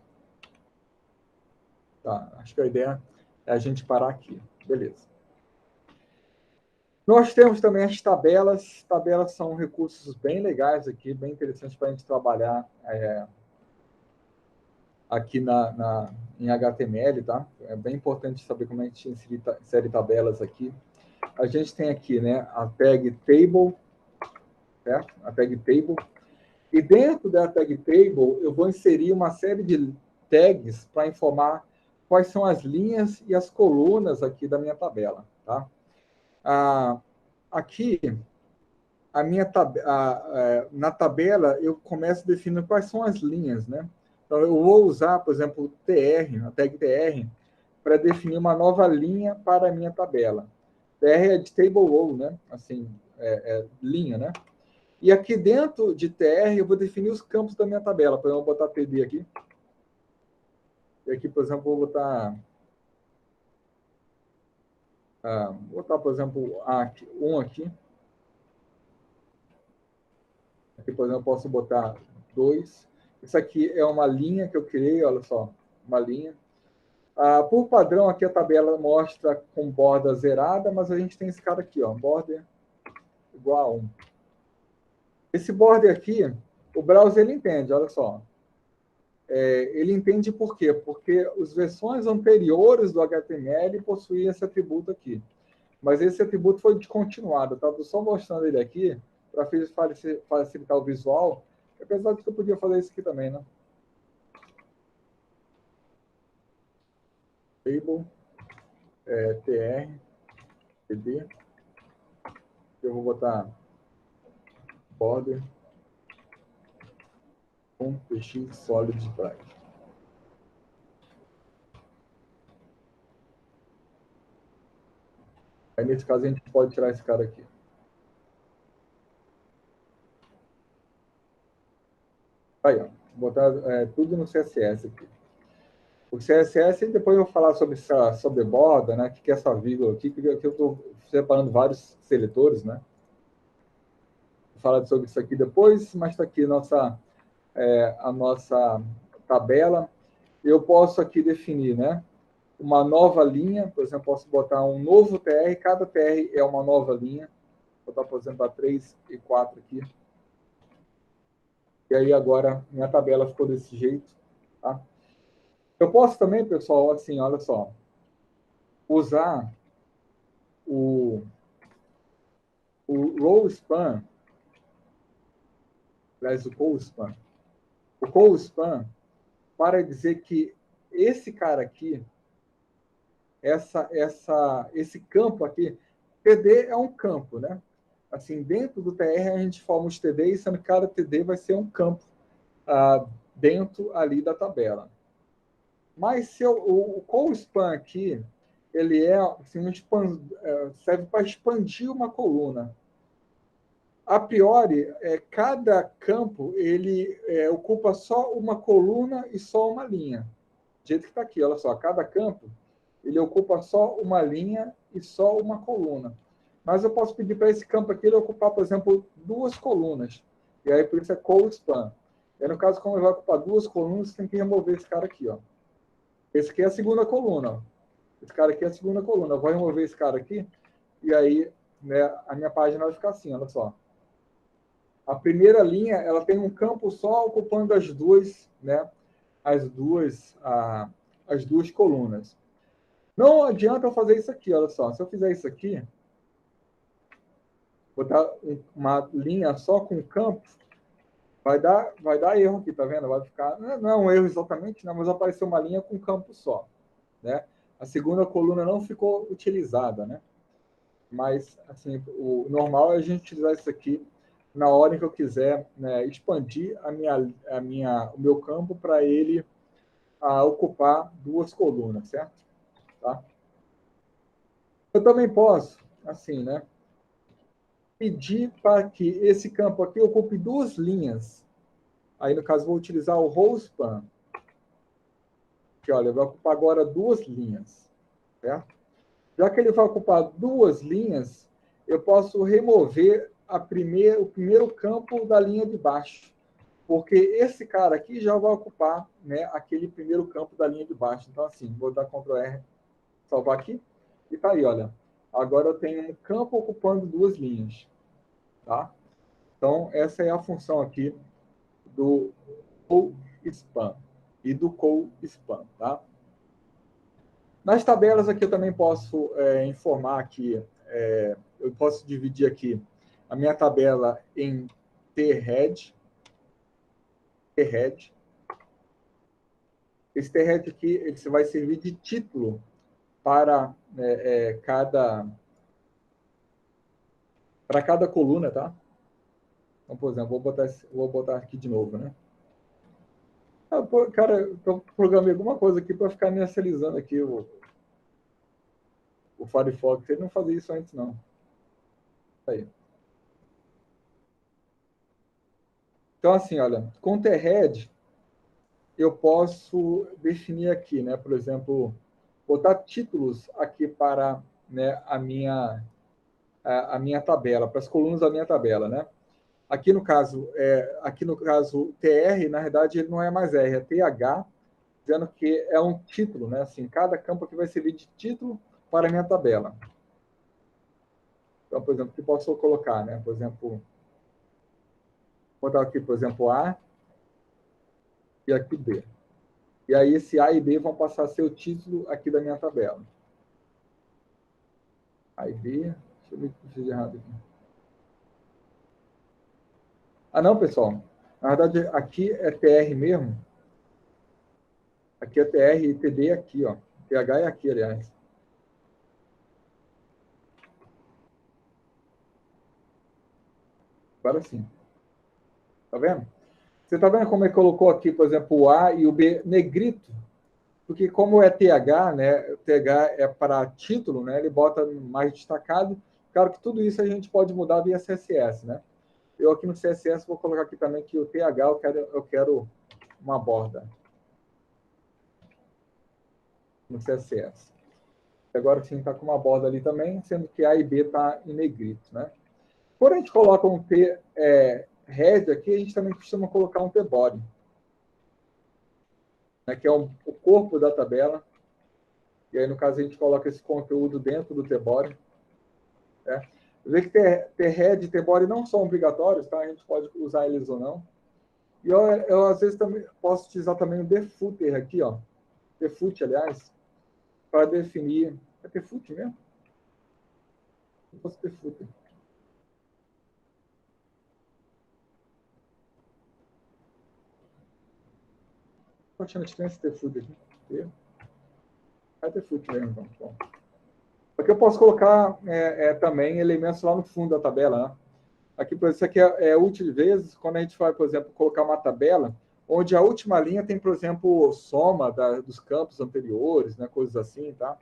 Tá, acho que a ideia é a gente parar aqui. Beleza. Nós temos também as tabelas. Tabelas são recursos bem legais aqui, bem interessantes para a gente trabalhar aqui em HTML, tá? É bem importante saber como a gente insere tabelas aqui. A gente tem aqui, né, a tag table, certo? A tag table. E dentro da tag table, eu vou inserir uma série de tags para informar quais são as linhas e as colunas aqui da minha tabela, tá? Aqui, na tabela, eu começo definindo quais são as linhas, né? Então, eu vou usar, por exemplo, o TR, a tag TR, para definir uma nova linha para a minha tabela. TR é de table row, né? Assim, linha, né? E aqui dentro de TR, eu vou definir os campos da minha tabela. Por exemplo, eu vou botar TD aqui. E aqui, por exemplo, eu vou botar, por exemplo, um aqui. Aqui, por exemplo, eu posso botar 2. Isso aqui é uma linha que eu criei, olha só, uma linha. Por padrão, aqui a tabela mostra com borda zerada, mas a gente tem esse cara aqui, ó, border igual a 1. Esse border aqui, o browser ele entende, olha só. Ele entende por quê? Porque as versões anteriores do HTML possuíam esse atributo aqui. Mas esse atributo foi descontinuado. Estou só mostrando ele aqui para facilitar o visual, apesar de que eu podia fazer isso aqui também, né? Table, tr, td. Eu vou botar border com px solid drive. Aí, nesse caso, a gente pode tirar esse cara aqui. Aí, ó. Vou botar tudo no CSS aqui. O CSS, depois eu vou falar sobre borda, né? O que é essa vírgula aqui, porque aqui eu estou separando vários seletores, né? Vou falar sobre isso aqui depois, mas está aqui a nossa tabela. Eu posso aqui definir, né? Uma nova linha, por exemplo, posso botar um novo TR, cada TR é uma nova linha. Vou botar, por exemplo, a 3 e 4 aqui. E aí agora minha tabela ficou desse jeito, tá? Eu posso também, pessoal, assim, olha só, usar o row span, aliás, o call span. O call span para dizer que esse cara aqui, esse campo aqui, TD é um campo, né? Assim, dentro do TR a gente forma os TDs, sendo que cada TD vai ser um campo dentro ali da tabela. Mas se o call span aqui, ele assim, serve para expandir uma coluna. A priori, cada campo ele ocupa só uma coluna e só uma linha. Do jeito que está aqui, olha só, cada campo ele ocupa só uma linha e só uma coluna. Mas eu posso pedir para esse campo aqui ele ocupar, por exemplo, duas colunas. E aí, por isso é call span. E aí, no caso, como ele vai ocupar duas colunas, você tem que remover esse cara aqui, ó. Esse aqui é a segunda coluna, ó. Esse cara aqui é a segunda coluna. Eu vou remover esse cara aqui e aí, né, a minha página vai ficar assim, olha só. A primeira linha, ela tem um campo só ocupando as duas, né, as duas colunas. Não adianta eu fazer isso aqui, olha só. Se eu fizer isso aqui, botar uma linha só com campo, vai dar erro aqui, tá vendo? Vai ficar, não é um erro exatamente, não, mas apareceu uma linha com campo só, né? A segunda coluna não ficou utilizada, né? Mas, assim, o normal é a gente utilizar isso aqui na hora em que eu quiser, né, expandir o meu campo para ele ocupar duas colunas, certo? Tá? Eu também posso, assim, né? Pedir para que esse campo aqui ocupe duas linhas. Aí, no caso, vou utilizar o rowspan, que, olha, vai ocupar agora duas linhas, certo? Já que ele vai ocupar duas linhas, eu posso remover o primeiro campo da linha de baixo, porque esse cara aqui já vai ocupar, né, aquele primeiro campo da linha de baixo. Então, assim, vou dar Ctrl R, salvar aqui, e tá aí, olha. Agora eu tenho um campo ocupando duas linhas, tá? Então, essa é a função aqui do CoSpan e do CoSpan, tá? Nas tabelas aqui eu também posso informar que eu posso dividir aqui a minha tabela em T-head. Esse T-head aqui ele vai servir de título para cada coluna, tá? Então, por exemplo, vou botar aqui de novo, né? Cara, eu programei alguma coisa aqui para ficar inicializando aqui o Firefox. Ele não fazia isso antes, não. Aí. Então, assim, olha, com T-head, eu posso definir aqui, né? Por exemplo, botar títulos aqui para, né, a minha tabela, para as colunas da minha tabela, né? Aqui no caso, TR, na verdade, ele não é mais R, é TH, dizendo que é um título, né? Assim, cada campo aqui vai servir de título para a minha tabela. Então, por exemplo, que posso colocar, né? Por exemplo, vou botar aqui, por exemplo, A e aqui B. E aí esse A e B vão passar a ser o título aqui da minha tabela. A e B, deixa eu ver o que eu fiz errado aqui. Ah, não, pessoal. Na verdade, aqui é TR mesmo. Aqui é TR e TD aqui, ó. TH é aqui, aliás. Agora sim. Tá vendo? Você tá vendo como ele colocou aqui, por exemplo, o A e o B negrito? Porque como é TH, né? O TH é para título, né? Ele bota mais destacado. Claro que tudo isso a gente pode mudar via CSS, né? Eu aqui no CSS vou colocar aqui também que o TH eu quero uma borda no CSS. Agora sim está com uma borda ali também, sendo que A e B está em negrito, né? Quando a gente coloca um T head aqui, a gente também costuma colocar um T body, né, que é o corpo da tabela. E aí, no caso, a gente coloca esse conteúdo dentro do T body. Né? Vê que T head e T body não são obrigatórios, tá? A gente pode usar eles ou não. E eu às vezes também posso utilizar também o defooter aqui, ó. Defoot, aliás, para definir. É defoot mesmo? Eu posso defooter. Estou achando que tem esse defoot aqui. É defoot mesmo, então. Bom. Aqui eu posso colocar também elementos lá no fundo da tabela, né? Aqui, por exemplo, isso aqui é útil de vezes quando a gente vai, por exemplo, colocar uma tabela onde a última linha tem, por exemplo, soma dos campos anteriores, né, coisas assim, tá?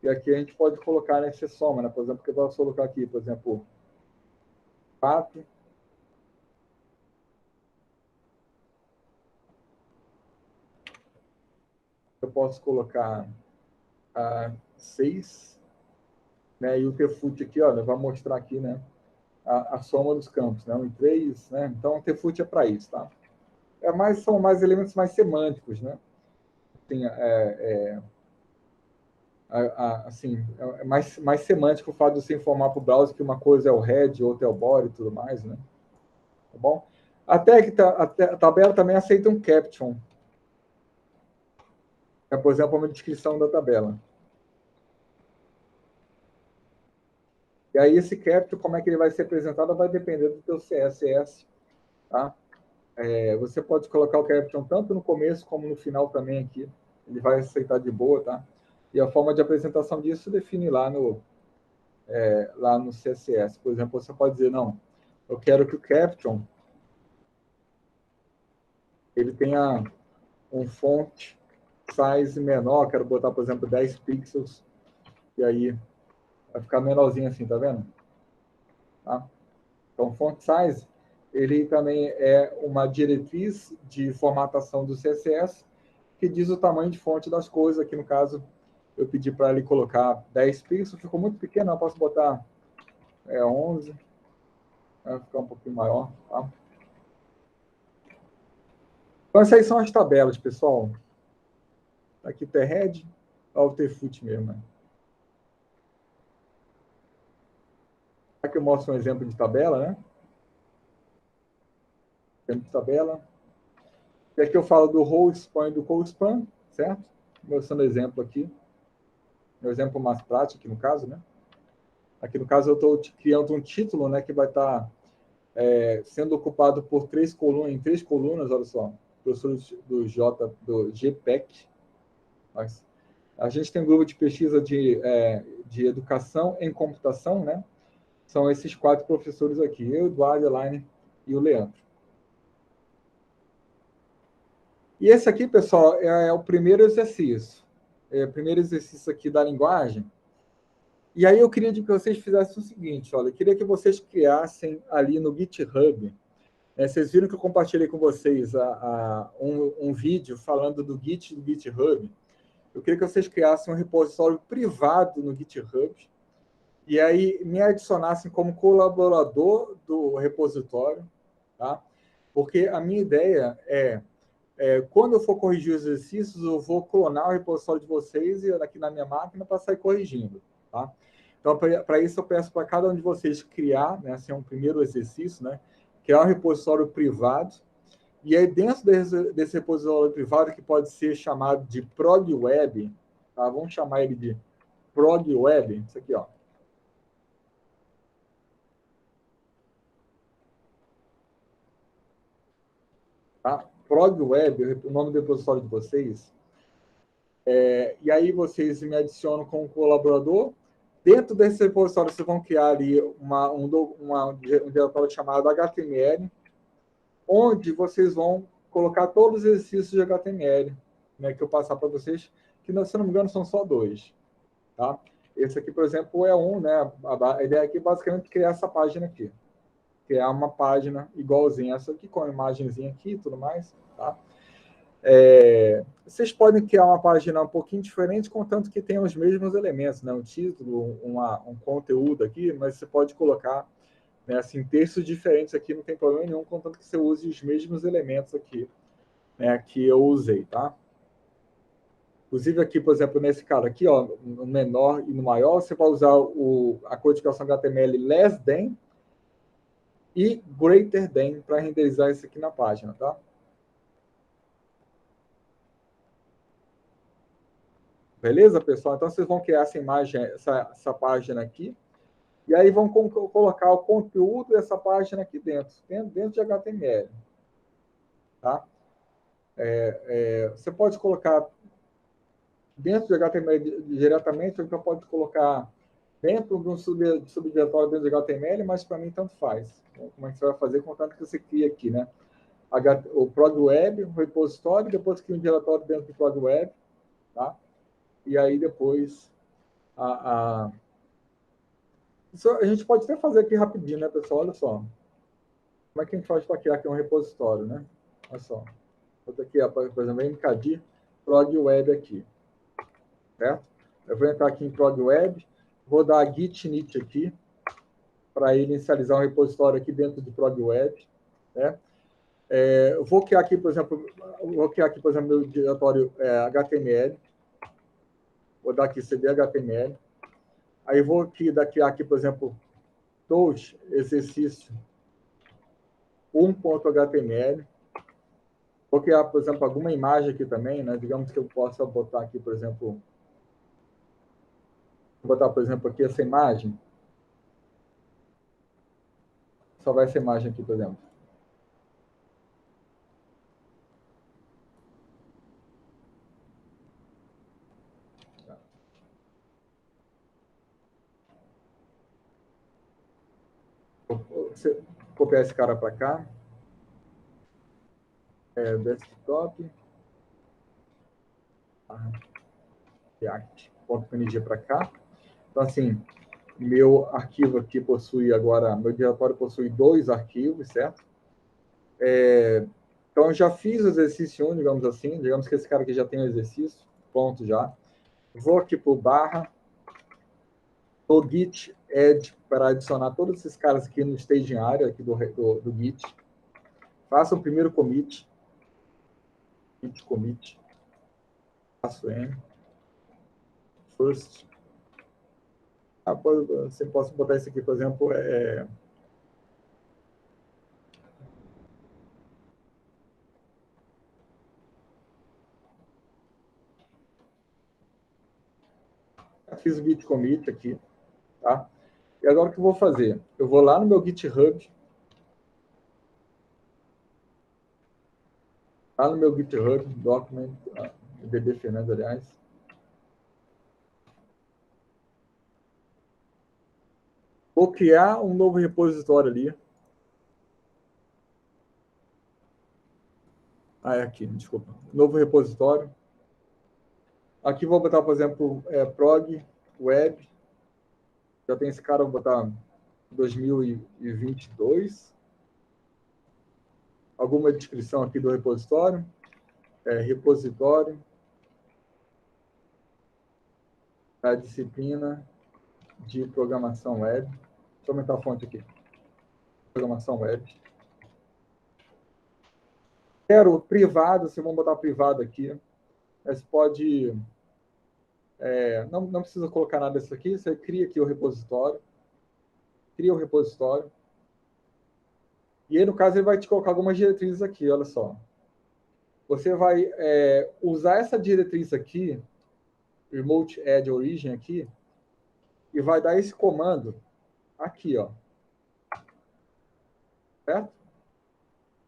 E aqui a gente pode colocar nesse soma, né? Por exemplo, que eu posso colocar aqui, por exemplo, 4. Eu posso colocar 6, né? E o tfoot aqui, olha, vai mostrar aqui, né? A soma dos campos, né? 1 e 3, né? Então, o tfoot é para isso, tá? São mais elementos mais semânticos, né? Assim, assim, é mais semântico o fato de você informar para o browser que uma coisa é o head, outra é o body e tudo mais, né? Tá bom? Até que a tabela também aceita um caption. É, por exemplo, uma descrição da tabela. E aí esse caption, como é que ele vai ser apresentado, vai depender do teu CSS, tá? Você pode colocar o caption tanto no começo como no final também aqui. Ele vai aceitar de boa, tá? E a forma de apresentação disso define lá no CSS. Por exemplo, você pode dizer, não, eu quero que o caption ele tenha um font size menor, quero botar, por exemplo, 10 pixels, e aí Vai ficar menorzinho assim, tá vendo? Tá? Então, font size, ele também é uma diretriz de formatação do CSS que diz o tamanho de fonte das coisas. Aqui, no caso, eu pedi para ele colocar 10 pixels, ficou muito pequeno, eu posso botar 11, vai ficar um pouquinho maior. Tá? Então, essas aí são as tabelas, pessoal. Aqui, T-Head, ou o T-Foot mesmo. Né? Aqui eu mostro um exemplo de tabela, né? Exemplo de tabela. E aqui eu falo do whole span e do call span, certo? Mostrando exemplo aqui. Meu exemplo mais prático aqui no caso, né? Aqui no caso eu estou criando um título, né, que vai estar sendo ocupado por em três colunas, olha só, professor do GPEC. Mas a gente tem um grupo de pesquisa de educação em computação, né? São esses 4 professores aqui, eu, Eduardo, Elaine e o Leandro. E esse aqui, pessoal, é o primeiro exercício. É o primeiro exercício aqui da linguagem. E aí eu queria que vocês fizessem o seguinte, olha, eu queria que vocês criassem ali no GitHub, vocês viram que eu compartilhei com vocês um vídeo falando do Git do GitHub. Eu queria que vocês criassem um repositório privado no GitHub e aí me adicionassem como colaborador do repositório, tá? Porque a minha ideia quando eu for corrigir os exercícios, eu vou clonar o repositório de vocês e aqui na minha máquina para sair corrigindo, tá? Então, para isso, eu peço para cada um de vocês criar, né, assim, um primeiro exercício, né, criar um repositório privado, e aí dentro desse repositório privado, que pode ser chamado de prog web, tá? Vamos chamar ele de prog web, isso aqui, ó. Tá? Prog web, o nome do repositório de vocês. E aí vocês me adicionam como colaborador. Dentro desse repositório, vocês vão criar ali um diretório chamado HTML, onde vocês vão colocar todos os exercícios de HTML, né, que eu passar para vocês, que, se não me engano, são só 2. Tá? Esse aqui, por exemplo, é um, né? A ideia aqui é basicamente criar essa página aqui. Criar uma página igualzinha essa aqui, com a imagenzinha aqui e tudo mais. Tá? Vocês podem criar uma página um pouquinho diferente, contanto que tenha os mesmos elementos, né? Um título, um conteúdo aqui, mas você pode colocar, né, assim, textos diferentes aqui, não tem problema nenhum, contanto que você use os mesmos elementos aqui, né, que eu usei, tá? Inclusive aqui, por exemplo, nesse cara aqui, ó, no menor e no maior, você vai usar a codificação HTML less than e greater than para renderizar isso aqui na página, tá? Beleza, pessoal? Então, vocês vão criar essa imagem, essa página aqui, e aí vão colocar o conteúdo dessa página aqui dentro de HTML. Tá? Você pode colocar dentro de HTML diretamente, ou então pode colocar dentro de um subdiretório dentro de HTML, mas para mim tanto faz. Como é que você vai fazer, contanto que você cria aqui, né? O prog web, o repositório, depois cria um diretório dentro do prog web, tá? E aí depois isso a gente pode até fazer aqui rapidinho, né, pessoal? Olha só. Como é que a gente faz para criar aqui um repositório, né? Olha só. Vou aqui, por exemplo, mkdir prog web aqui, certo? Eu vou entrar aqui em prog web, vou dar git init aqui, para inicializar um repositório aqui dentro do prog web, né? Eu vou criar aqui, por exemplo, meu diretório HTML, vou dar aqui cd HTML, aí vou criar aqui, por exemplo, dois exercícios 1.html, vou criar, por exemplo, alguma imagem aqui também, né? Digamos que eu possa botar aqui, por exemplo, aqui essa imagem, só vai essa imagem aqui, por exemplo. Você copiar esse cara para cá, desktop, react.png para cá. Então, assim, Meu arquivo aqui possui agora, meu diretório possui 2 arquivos, certo? Então, eu já fiz o exercício 1, digamos assim. Digamos que esse cara aqui já tem o exercício, pronto já. Vou aqui para o barra, do Git add para adicionar todos esses caras aqui no staging area aqui do Git. Faça o primeiro commit. Git commit. Faço N. First. Você pode botar isso aqui, por exemplo, fiz o git commit aqui, tá? E agora o que eu vou fazer? Eu vou lá no meu GitHub, lá no meu GitHub, document, DB Fernandes, aliás. Vou criar um novo repositório ali. É aqui, desculpa. Novo repositório. Aqui vou botar, por exemplo, prog web. Já tem esse cara, vou botar 2022. Alguma descrição aqui do repositório. Repositório. A disciplina de programação web. Deixa eu aumentar a fonte aqui. Programação web. Quero privado, vocês vão botar privado aqui. Mas pode... não precisa colocar nada disso aqui. Você cria aqui o repositório. Cria o repositório. E aí, no caso, ele vai te colocar algumas diretrizes aqui, olha só. Você vai usar essa diretriz aqui, remote add origin aqui, e vai dar esse comando aqui, ó. Certo?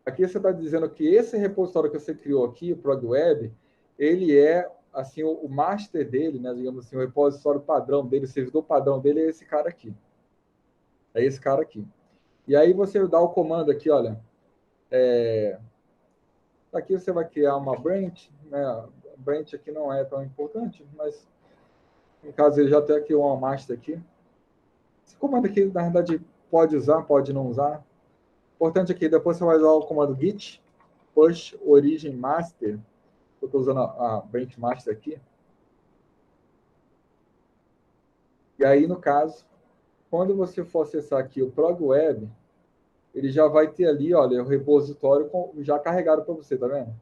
Aqui você está dizendo que esse repositório que você criou aqui, o ProgWeb, ele é assim o master dele, né, digamos assim, o repositório padrão dele, o servidor padrão dele é esse cara aqui. É esse cara aqui. E aí você dá o comando aqui, olha, aqui você vai criar uma branch, né? A branch aqui não é tão importante, mas no caso ele já tem aqui uma master aqui. Esse comando aqui, na verdade, pode usar, pode não usar. Importante aqui, depois você vai usar o comando git push origin master. Eu estou usando a branch master aqui. E aí, no caso, quando você for acessar aqui o ProgWeb, ele já vai ter ali, olha, o repositório já carregado para você, tá vendo?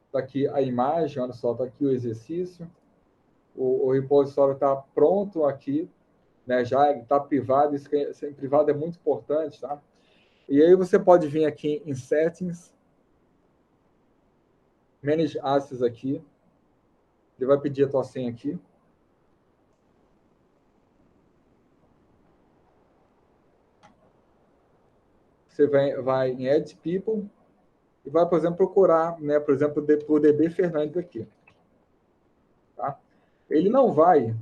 Está aqui a imagem, olha só, está aqui o exercício. O repositório está pronto aqui, né? Já está privado, isso em privado é muito importante, tá? E aí você pode vir aqui em Settings, Manage Access aqui, ele vai pedir a tua senha aqui. Você vai em Add People e vai, por exemplo, procurar, né, por exemplo, por DB Fernandes aqui. Tá? Ele não vai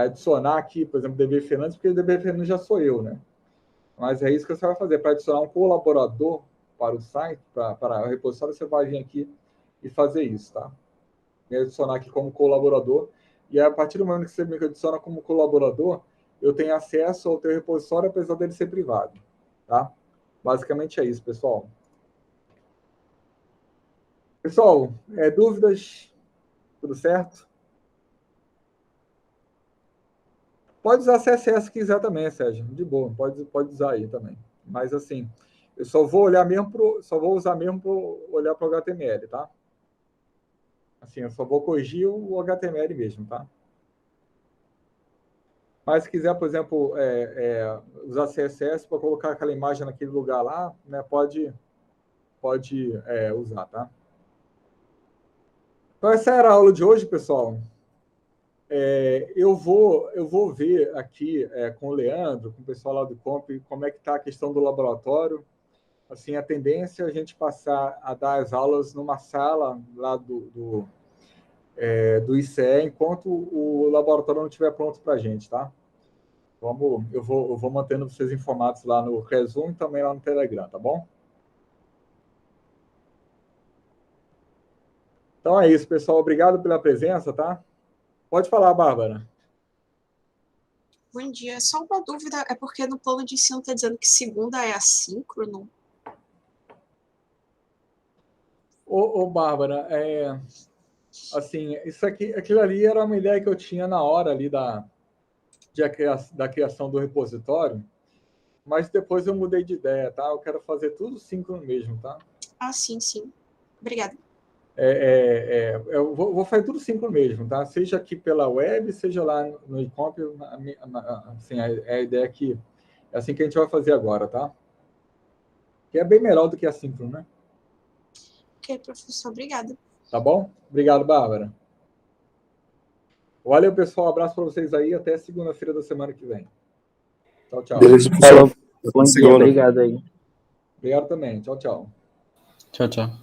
adicionar aqui, por exemplo, DB Fernandes, porque o DB Fernandes já sou eu, né? Mas é isso que você vai fazer. Para adicionar um colaborador para o site, para o repositório, você vai vir aqui e fazer isso, tá? Me adicionar aqui como colaborador. E a partir do momento que você me adiciona como colaborador, eu tenho acesso ao teu repositório, apesar dele ser privado, tá? Basicamente é isso, pessoal. Pessoal, dúvidas? Tudo certo? Pode usar CSS se quiser também, Sérgio. De boa, pode usar aí também. Mas assim, eu só vou olhar mesmo só vou usar mesmo para olhar para o HTML, tá? Assim, eu só vou corrigir o HTML mesmo, tá? Mas se quiser, por exemplo, usar CSS para colocar aquela imagem naquele lugar lá, né, pode usar, tá? Então, essa era a aula de hoje, pessoal. Eu vou ver aqui com o Leandro, com o pessoal lá do Comp, como é que está a questão do laboratório. Assim, a tendência é a gente passar a dar as aulas numa sala lá do ICE, enquanto o laboratório não estiver pronto para a gente, tá? Eu vou mantendo vocês informados lá no Resumo e também lá no Telegram, tá bom? Então é isso, pessoal. Obrigado pela presença, tá? Pode falar, Bárbara. Bom dia. Só uma dúvida, é porque no plano de ensino está dizendo que segunda é assíncrono? Ô, Bárbara, assim, aquilo ali era uma ideia que eu tinha na hora ali da criação do repositório, mas depois eu mudei de ideia, tá? Eu quero fazer tudo síncrono mesmo, tá? Ah, sim, sim. Obrigada. Eu vou fazer tudo síncrono mesmo, tá? Seja aqui pela web, seja lá no eComp, assim, a ideia que é assim que a gente vai fazer agora, tá? Que é bem melhor do que assíncrono, né? Ok, professor, obrigada. Tá bom? Obrigado, Bárbara. Valeu, pessoal. Um abraço para vocês aí. Até segunda-feira da semana que vem. Tchau, tchau. Beleza, professor. Bom dia, obrigado aí. Obrigado também. Tchau, tchau. Tchau, tchau.